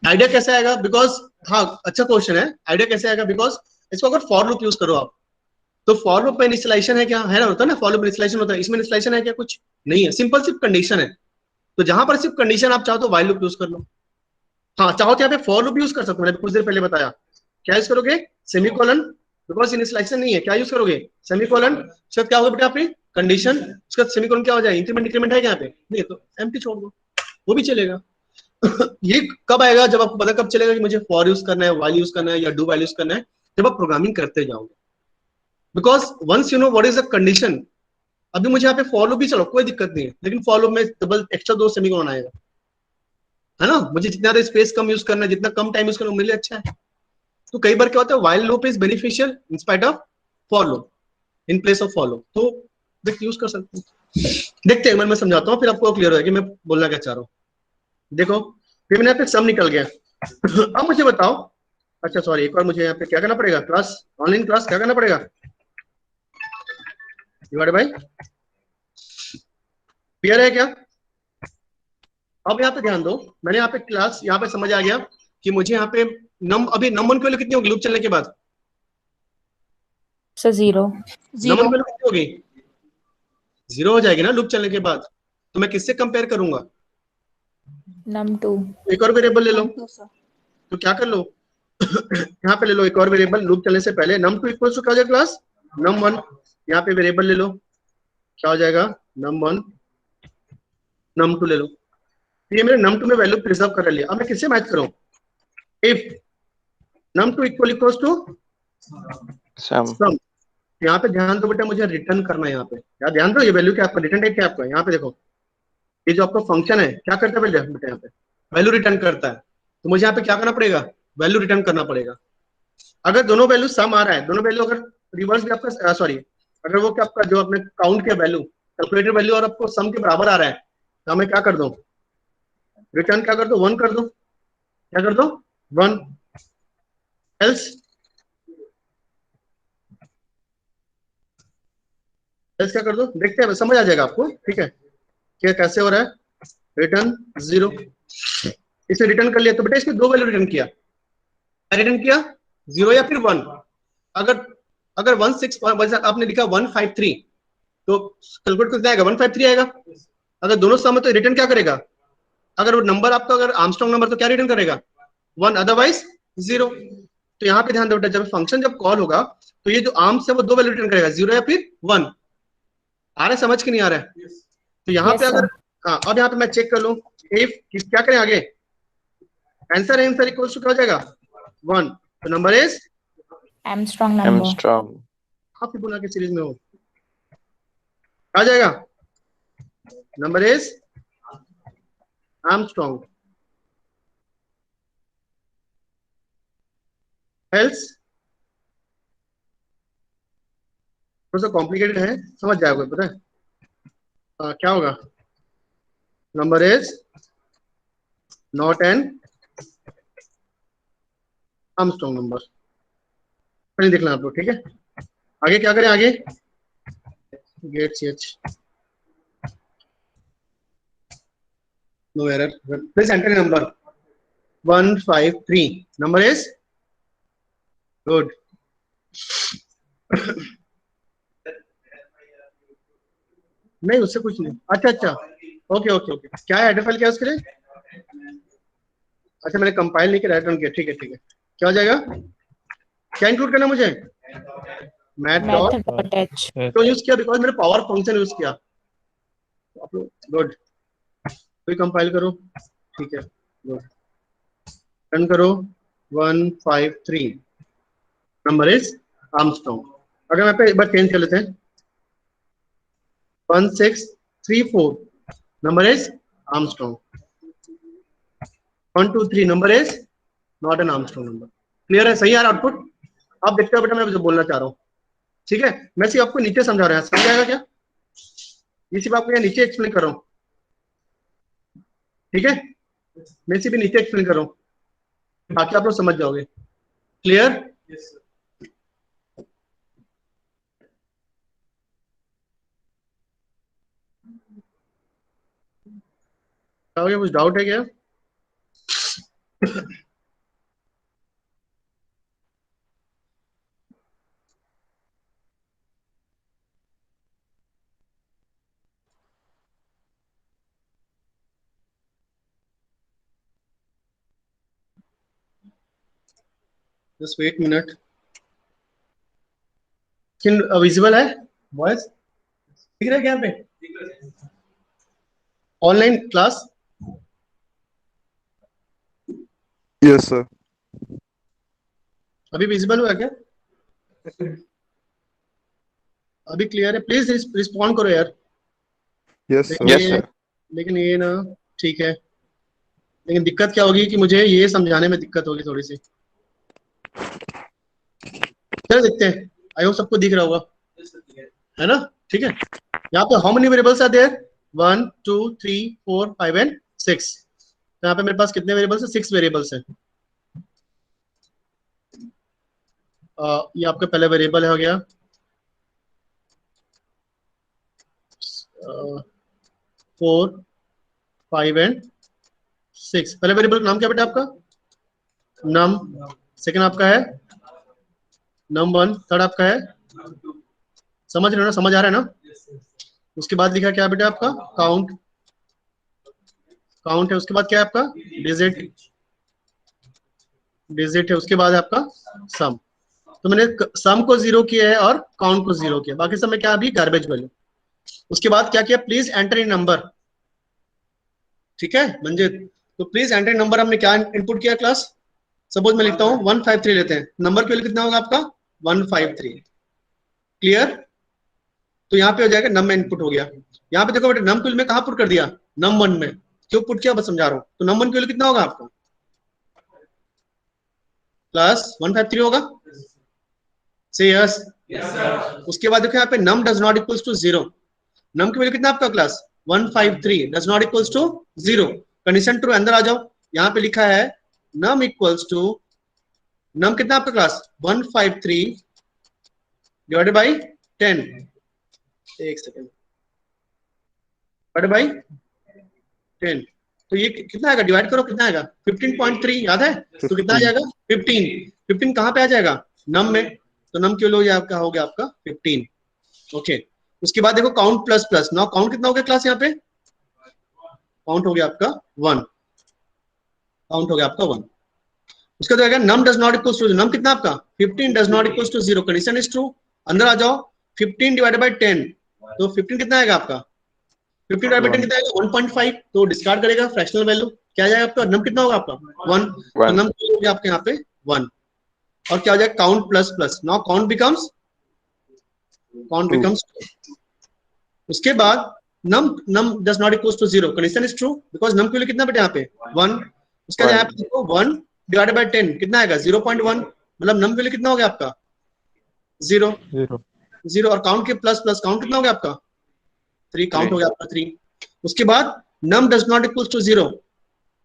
आइडिया कैसे आएगा, बिकॉज, हाँ अच्छा क्वेश्चन है, आइडिया कैसे आएगा, बिकॉज इसको अगर फॉर लूप यूज करो आप, तो फॉर लूप में इनिशियलाइजेशन है क्या, है ना, होता है ना, फॉर लूप इनिशियलाइजेशन होता है, इसमें इनिशियलाइजेशन है क्या, कुछ नहीं है, सिंपल सिर्फ कंडीशन है। तो जहां पर सिर्फ कंडीशन आप चाहो तो व्हाइल लूप यूज कर लो, हाँ चाहो तो यहाँ पे फॉर लूप यूज कर सकते हो, मैंने कुछ देर पहले बताया, क्या यूज करोगे, सेमीकोलन, बिकॉज इनिशियलाइजेशन नहीं है, क्या यूज करोगे, सेमीकोलन, उसके बाद क्या होगा बेटा आपकी कंडीशन, उसके बाद सेमीकोलन क्या हो जाए, इंक्रीमेंट डिक्रीमेंट है क्या यहाँ पे, नहीं तो एम्प्टी छोड़ दो, वो भी चलेगा ये कब आएगा, जब आपको पता कब चलेगा कि मुझे फॉर यूज करना है, व्हाइल यूज करना है या डू व्हाइल यूज करना है, जब आप प्रोग्रामिंग करते जाओगे, because once you know what is a condition. अभी मुझे यहाँ पे फॉर लूप भी चलो कोई दिक्कत नहीं है, लेकिन फॉर लूप में डबल एक्स्ट्रा 2 सेमीकोलन आएगा, है ना, मुझे जितना स्पेस कम यूज करना है, जितना कम टाइम यूज करना है, मेरे लिए अच्छा है। तो कई बार क्या होता है, while loop is beneficial in spite of for loop, in place of for loop, तो देख यूज कर सकते हैं। देखते हैं, मैं समझाता हूँ, फिर आपको क्लियर होगा कि मैं बोलना क्या चाह रहा हूँ। देखो फिर मैंने यहाँ पे सम निकल गया अब मुझे बताओ, अच्छा सॉरी, एक बार मुझे यहाँ पे क्या करना पड़ेगा, क्लास, ऑनलाइन क्लास क्या करना पड़ेगा, डिवाइड बाय, क्लियर है क्या। अब यहाँ पे ध्यान दो, मैंने यहाँ पे क्लास, यहाँ पे समझ आ गया कि मुझे यहाँ पे अभी नम 1 की वैल्यू कितनी होगी लूप चलने के बाद, सर 0 नम 1 की वैल्यू कितनी होगी, 0 हो जाएगी ना लूप चलने के बाद, तो मैं किससे कंपेयर करूंगा, num2 एक और वेरिएबल ले लो, तो क्या कर लो यहाँ पे ले लो एक और वेरिएबल, लूप चलने से पहले num2 इक्वल्स टू क्या हो जाएगा क्लास, num1, यहाँ पे वेरिएबल ले लो, क्या हो जाएगा, num1 num2 ले लो, तो ये मेरे num2 में वैल्यू प्रिजर्व कर लिया। अब मैं किससे मैच करूं, if num2 equals to Sum. Sum, यहाँ पे ध्यान दो बेटा, मुझे रिटर्न करना है, यहाँ पे क्या ध्यान दो, ये वैल्यू क्या आपका रिटर्न टाइप क्या आपका, यहाँ पे देखो, ये जो आपका फंक्शन है क्या करता है बेटा, यहाँ पे वैल्यू रिटर्न करता है, तो मुझे यहाँ पे क्या करना पड़ेगा, वैल्यू रिटर्न करना पड़ेगा। अगर दोनों वैल्यू सम आ रहा है, दोनों वैल्यू अगर रिवर्स भी आपका, सॉरी, अगर वो क्या आपका जो आपने काउंट किया वैल्यू, कैलकुलेटेड वैल्यू और आपको सम के बराबर आ रहा है, तो हमें क्या कर दो, रिटर्न क्या कर दो, 1 कर दो, क्या कर दो 1, एल्स क्या कर दो, देखते हैं, समझ आ जाएगा आपको, ठीक है, क्या कैसे हो रहा है, रिटर्न 0, इसे रिटर्न कर लिया, तो बेटा इसमें 2 वैल्यू रिटर्न किया, रिटर्न किया 0 या फिर 1, अगर अगर 16 आपने लिखा 153, तो कैलकुलेट कितना आएगा, 153 आएगा। अगर दोनों सम है तो रिटर्न क्या करेगा, अगर वो नंबर आपका अगर आर्मस्ट्रांग नंबर, तो क्या रिटर्न करेगा 1, अदरवाइज 0। तो यहाँ पे ध्यान दो बेटा, जब फंक्शन जब कॉल होगा, तो ये जो आर्म्स है वो 2 वैल्यू रिटर्न करेगा, 0 या फिर 1। आ रहा है समझ के नहीं आ रहा है, तो यहाँ Yes, पे अगर, sir. हाँ अब यहाँ पे मैं चेक कर लूं, इफ क्या करें आगे, आंसर इक्वल्स टू क्या हो जाएगा 1, तो number is Armstrong number. Armstrong. आप ही बोला के सीरीज में हो, आ जाएगा, नंबर इज आर्मस्ट्रांग, एल्स, थोड़ा सा कॉम्प्लिकेटेड है, समझ जाएगा पता है, क्या होगा, number is not an Armstrong number, नहीं देखना आप लोग, ठीक है। आगे क्या करें, आगे get CH, no error, please enter number 153, number is good नहीं उससे कुछ नहीं, अच्छा अच्छा, ओके ओके ओके, क्या है हेडर फाइल, क्या है उसके लिए, अच्छा मैंने कंपाइल नहीं किया, रिटर्न किया, ठीक है ठीक है, क्या हो जाएगा, क्या इंक्लूड करना मुझे, मैथ डॉट, Method.h. तो यूज किया बिकॉज मैंने पावर फंक्शन यूज किया, आप लोग गुड, कोई कंपाइल करो, ठीक है गुड, रन करो 153, नंबर इज आर्मस्ट्रांग। अगर मैं पे एक बार चेंज कर लेते हैं, 1634, number is Armstrong, 123, number is not an Armstrong number. Clear है, सही है आउटपुट, आप देखते हो बेटा मैं जो बोलना चाह रहा हूँ, ठीक है। मैं सिर्फ आपको नीचे समझा रहा हूँ, समझ आएगा क्या, ये सिर्फ आपको यहाँ नीचे एक्सप्लेन कर रहा हूँ, ठीक है, मैं इसे भी नीचे एक्सप्लेन कर रहा हूँ ताकि आप लोग समझ जाओगे। क्लियर? Yes, sir. क्या हो गया, कुछ डाउट है क्या? Just wait minute. विजिबल है वॉइस? दिख रहा है क्या यहाँ पे ऑनलाइन क्लास? Yes, sir. अभी विजिबल हुआ क्या? अभी क्लियर है? प्लीज रिस्पॉन्ड करो यार। Yes, sir. लेकिन Yes, ये sir. लेकिन ये ना, ठीक है, लेकिन दिक्कत क्या होगी कि मुझे ये समझाने में दिक्कत होगी थोड़ी सी। चल देखते हैं, आई होप सबको दिख रहा होगा, है ना? ठीक है, यहाँ पे how many variables are there? 1 2 3 4 5 and 6। तो यहाँ पे मेरे पास कितने वेरिएबल्स है? 6 वेरिएबल्स है। ये आपका पहला वेरिएबल हो गया, 4 5 एंड 6। पहले वेरिएबल नाम क्या बेटा आपका? नम। सेकंड आपका है num1। थर्ड आपका है, समझ रहे हो ना? समझ आ रहा है ना? उसके बाद लिखा क्या बेटा आपका? काउंट। काउंट है। उसके बाद क्या है आपका? डिजिट। डिजिट है। उसके बाद है आपका सम। तो मैंने सम को 0 किया है और काउंट को 0 किया, बाकी सब में क्या अभी गार्बेज वैल्यू। उसके बाद क्या किया? Please enter in number. ठीक है मंजित, तो प्लीज एंटर इन नंबर हमने क्या इनपुट किया क्लास? सपोज मैं लिखता हूँ 153 लेते हैं, नंबर की वैल्यू कितना होगा आपका? 153। क्लियर? तो यहाँ पे हो जाएगा नम में इनपुट हो गया। यहाँ पे देखो बेटा नम की वैल्यू में कहाँ पुट कर दिया? num1 में। क्यों पुट किया बस समझा रहा हूँ। तो num1 की वैल्यू कितना होगा आपका? प्लस 153 होगा। से यस। उसके बाद देखो यहाँ पे num does not equals to 0। num की वैल्यू कितना आपका class? 153 does not equals to 0। Condition true. अंदर आ जाओ, यहाँ पे लिखा है num इक्वल्स टू, num कितना आपका क्लास? 153 divided by 10। एक सेकेंड, डिवाइडेड बाई 10। तो ये कितना आएगा? डिवाइड करो, कितना आएगा? 15.3 याद है? तो कितना आ जाएगा? 15। 15 कहाँ पे आ जाएगा? नम में। तो नम की वैल्यू आपका हो गया आपका 15। ओके, उसके बाद देखो count plus plus. Now count कितना हो गया क्लास? यहाँ पे काउंट हो गया आपका 1। काउंट हो गया आपका 1। उसका तो आएगा num does not equals to, num कितना आपका? 15 does not equals to 0। Condition is true. अंदर आ जाओ, 15 डिवाइडेड बाय 10। तो 15 कितना आएगा आपका? 15 डिवाइडेड बाय 10 कितना आएगा? 1.5। तो डिस्कार्ड करेगा फ्रैक्शनल वैल्यू। क्या आ जाएगा आपका? नम कितना होगा आपका? 1। तो 1. नम हो गया आपके यहाँ पे 1। और क्या हो जाएगा? Count plus plus. Now count becomes 2। उसके बाद num does not equals to 0। Condition is true because num की वैल्यू कितना बेटा यहाँ पे? 1। उसके बाद यहाँ पे देखो 1 डिवाइडेड बाय 10 कितना आएगा? 0.1। मतलब नम वैल्यू कितना हो गया आपका? 0। 0. 0 और काउंट के प्लस प्लस, काउंट कितना हो गया आपका? 3। काउंट हो गया आपका 3। उसके बाद num does not equals to 0।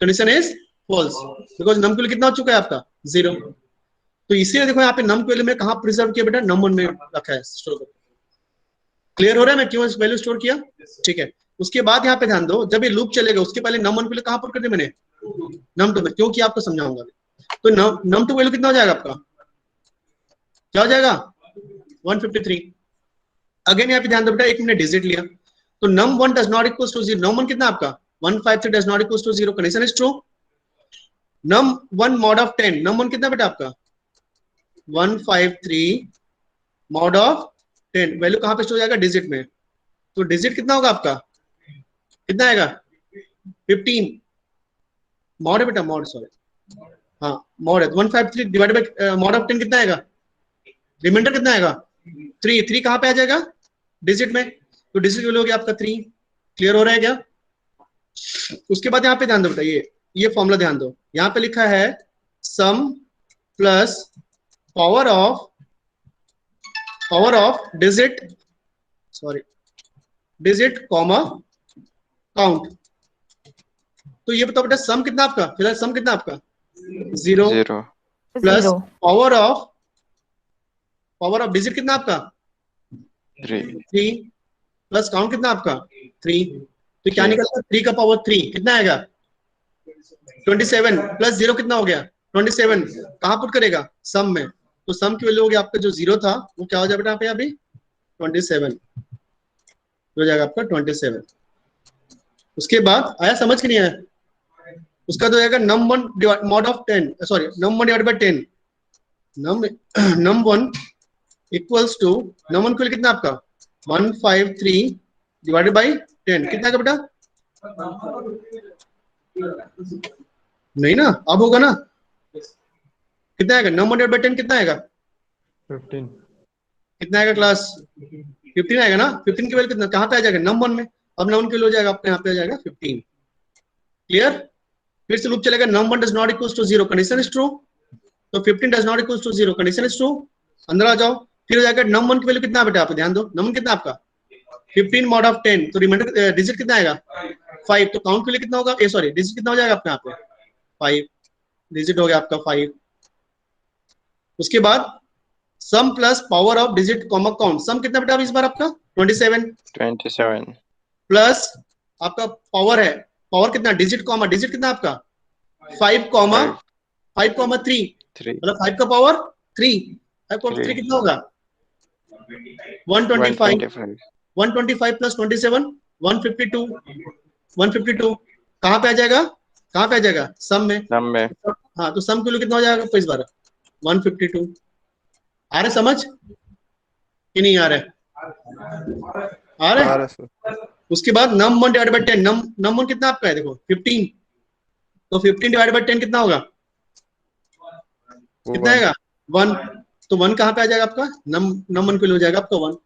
Condition is false because num की वैल्यू कितना हो चुका है आपका? 0। तो इसीलिए देखो यहाँ पे नम की वैल्यू में कहाँ प्रिजर्व किया बेटा? num1 में रखा है, स्टोर कर। क्लियर हो रहा है मैं क्यों इस वैल्यू स्टोर किया? ठीक है। उसके बाद यहाँ पे ध्यान दो, जब ये लूप चलेगा उसके पहले num1 की वैल्यू कहाँ पुट कर दी मैंने? num2 में। क्योंकि आपको समझाऊंगा। तो num2 वैल्यू कितना हो जाएगा आपका? क्या हो जाएगा? 153। अगेन यहाँ पे ध्यान दो बेटा, एक मैंने डिजिट लिया, तो num1 does not equals to 0। num1 कितना आपका? 153 does not equals to 0। Condition is true. num1 mod of 10। num1 कितना बेटा आपका? 153 mod ऑफ 10। वैल्यू कहाँ पे स्टोर हो जाएगा? डिजिट में। तो डिजिट कितना होगा आपका? कितना आएगा? 15। मॉड है बेटा, मॉड, सॉरी, हाँ मॉड है। 153 डिवाइडेड बाय मॉड ऑफ 10 कितना आएगा? रिमाइंडर कितना आएगा? 3। 3 कहाँ पे आ जाएगा? डिजिट में। तो डिजिट वैल्यू हो गया आपका 3। क्लियर हो रहा है क्या? उसके बाद यहाँ पे ध्यान दो बेटा, ये फॉर्मूला ध्यान दो। यहाँ पे लिखा है sum plus power of digit, sorry, digit comma count. तो ये बताओ बेटा सम कितना आपका, फिलहाल सम कितना आपका 0 0. Plus Zero. Power of digit कितना आपका 3. 3 प्लस काउंट कितना आपका 3, तो क्या 3. निकलता है 3 का पावर 3 कितना आएगा 27 प्लस 0 कितना हो गया 27, कहाँ पुट करेगा सम में, तो सम की वैल्यू हो गया आपका जो 0 था वो क्या हो जाएगा बेटा यहाँ पे अभी 27 हो जाएगा आपका 27। उसके बाद आया समझ के नहीं आया, उसका तो जाएगा num1 mod of 10 sorry num1 divide by 10 num1 equals to num1 को कितना आपका 153 डिवाइडेड बाय 10 कितना का बेटा, नहीं ना अब होगा ना, कितना आएगा num1 डिवाइड बाय 10 कितना आएगा 15. कितना आएगा क्लास 15 आएगा ना, 15 की वैल्यू कितना कहाँ पे आ जाएगा num1 में, अब num1 की वैल्यू हो जाएगा आपका यहाँ पे आ जाएगा 15। क्लियर, फिर से लूप चलेगा num1 does not equals to 0 condition is true, तो 15 does not equals to 0 condition is true, अंदर आ जाओ, फिर हो जाएगा num1 की वैल्यू कितना बेटा आप ध्यान दो, num1 कितना आपका 15 mod of 10, तो रिमाइंडर डिजिट कितना आएगा 5, तो काउंट के लिए कितना होगा, सॉरी डिजिट कितना हो जाएगा आपका यहाँ पे 5 डिजिट हो गया आपका 5। उसके बाद sum plus power of digit comma count, sum कितना बेटा इस बार आपका 27 27. प्लस आपका पावर है, पावर कितना डिजिट कॉमा डिजिट कितना आपका 5 कॉमा 3 3. मतलब 5 का पावर 3, 5 का पावर 3 कितना होगा 125 125 प्लस 27 152 152 कहाँ पे आ जाएगा, कहाँ पे आ जाएगा सम में, सम में. हाँ तो सम के लिए कितना हो जाएगा तो इस बार 152। आ रहा समझ कि नहीं आ रहा है, आ रहा है। सर उसके बाद num1 डिवाइड बाय 10, num1 कितना आपका है देखो 15, तो 15 डिवाइड बाय 10 कितना होगा, कितना आएगा 1, तो 1 कहाँ पे आ जाएगा आपका num1 के लिए हो जाएगा आपका 1,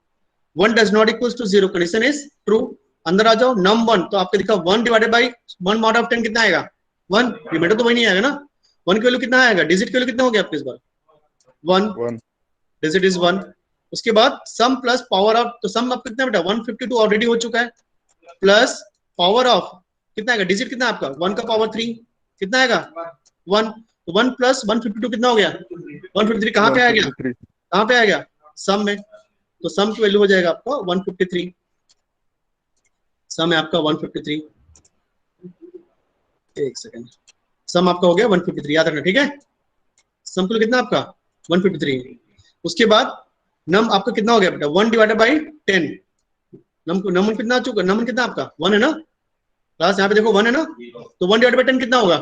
1 does not equals to 0 condition is true, अंदर आ जाओ num1 तो आपका दिखा 1 डिवाइडेड बाय 1 mod ऑफ 10 कितना आएगा 1, रिमाइंडर तो वही नहीं आएगा ना, 1 की वैल्यू कितना आएगा, डिजिट की वैल्यू कितना हो गया आपके इस बार 1 डिजिट इज 1। उसके बाद सम प्लस पावर ऑफ, तो सम आपका कितना बेटा 152 ऑलरेडी हो चुका है, प्लस पावर ऑफ कितना आएगा डिजिट कितना आपका 1 का पावर 3 कितना आएगा 1, तो 1 प्लस 152 कितना हो गया 153, कहाँ पे आ गया, कहाँ पे आ गया सम में, तो सम की वैल्यू हो जाएगा आपका 153, सम है आपका 153, एक सेकंड, सम आपका हो गया 153 याद रखना ठीक है, सम को कितना आपका 153। उसके बाद नम आपका कितना हो गया बेटा 1 डिवाइडेड बाय 10, नम कितना आ चुका, नम कितना आपका 1 है ना क्लास, यहाँ पे देखो 1 है ना, तो 1 डिवाइडेड बाय 10 कितना होगा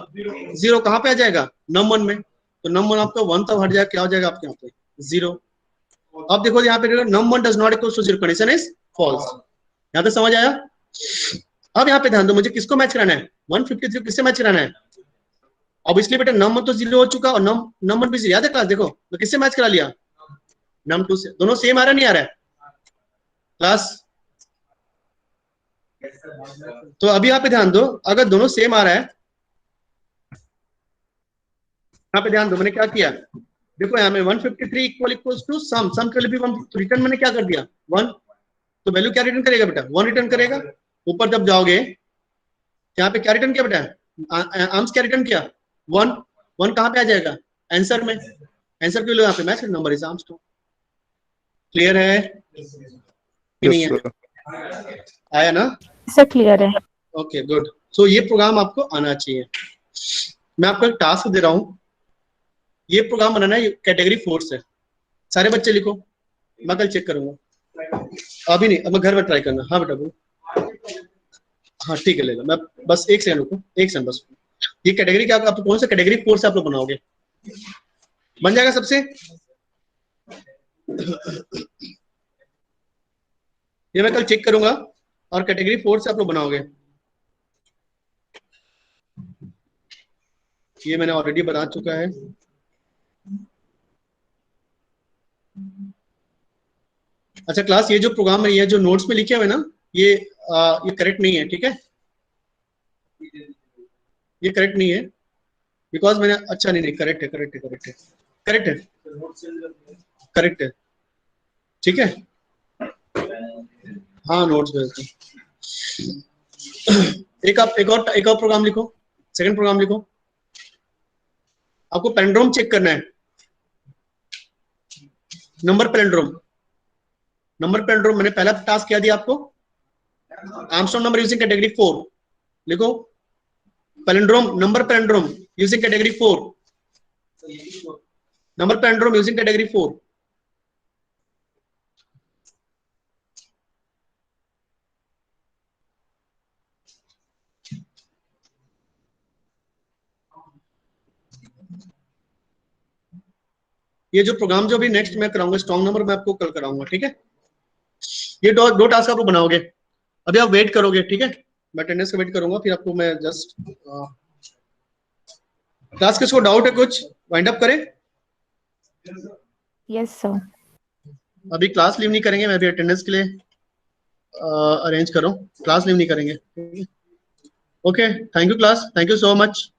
0, कहाँ पे आ जाएगा num1 में, तो num1 आपका 1 तब हट जाएगा, क्या हो जाएगा आपके यहाँ पे 0। अब देखो यहाँ पे num1 does not equal to 0 condition is false, यहाँ पे समझ आया। अब यहाँ पे ध्यान दो मुझे किसको मैच कराना है 153 किससे मैच कराना है, अब इसलिए बेटा num1 तो 0 हो चुका और num1 भी 0 याद है क्लास, देखो तो किससे मैच करा लिया num2 से, दोनों सेम आ रहा नहीं आ रहा है क्लास, तो अभी यहाँ पे ध्यान दो अगर दोनों सेम आ रहा है, यहाँ पे ध्यान दो मैंने क्या किया, देखो यहाँ में 153 इक्वल्स टू सम, सम के लिए भी 1 रिटर्न मैंने क्या कर दिया 1, तो वैल्यू क्या रिटर्न करेगा बेटा 1 रिटर्न करेगा, ऊपर जब जाओगे यहाँ पे क्या रिटर्न किया बेटा, आर्म्स क्या रिटर्न किया 1, 1 कहाँ पे आ जाएगा आंसर में, आंसर के लिए यहाँ पे match number is arms two, clear है कि नहीं है, आया ना सर क्लियर है। ओके गुड, सो ये प्रोग्राम आपको आना चाहिए। मैं आपको एक टास्क दे रहा हूँ, ये प्रोग्राम बनाना है कैटेगरी 4 से, सारे बच्चे लिखो, मैं कल चेक करूंगा, अभी नहीं अब मैं घर में ट्राई करना, हाँ बेटा बोल, हाँ ठीक है ले लो, मैं बस एक सेकंड रुको, एक सेकंड बस, ये कैटेगरी क्या आप कौन सा कैटेगरी 4 से आप लोग बनाओगे, बन जाएगा सबसे, ये मैं कल चेक करूंगा और कैटेगरी 4 से आप लोग बनाओगे, ये मैंने ऑलरेडी बना चुका है। अच्छा क्लास ये जो प्रोग्राम है ये जो नोट्स में लिखे हुए ना ये करेक्ट नहीं है, ठीक है ये करेक्ट नहीं है बिकॉज मैंने, अच्छा नहीं करेक्ट है करेक्ट है करेक्ट है करेक्ट है करेक्ट है ठीक है, हाँ नोट्स भेजते एक और प्रोग्राम लिखो, सेकंड प्रोग्राम लिखो, आपको पैलिंड्रोम चेक करना है, नंबर पैलिंड्रोम। नंबर पैलिंड्रोम मैंने पहला टास्क क्या दिया आपको, आर्मस्ट्रांग नंबर यूजिंग कैटेगरी 4 लिखो, palindrome number palindrome using category 4, number palindrome using category 4। ये जो प्रोग्राम जो भी नेक्स्ट मैं कराऊंगा स्ट्रॉन्ग नंबर, मैं आपको कल कराऊंगा, ठीक है। ये दो टास्क आप बनाओगे, अभी आप वेट करोगे, ठीक है, मैं अटेंडेंस का वेट करूंगा, फिर आपको मैं जस्ट क्लास किसको डाउट है कुछ, वाइंड अप करें। Yes, sir. अभी क्लास लीव नहीं करेंगे, मैं अभी अटेंडेंस के लिए अरेंज करूं, क्लास लीव नहीं करेंगे। Okay, thank you class, thank you so much.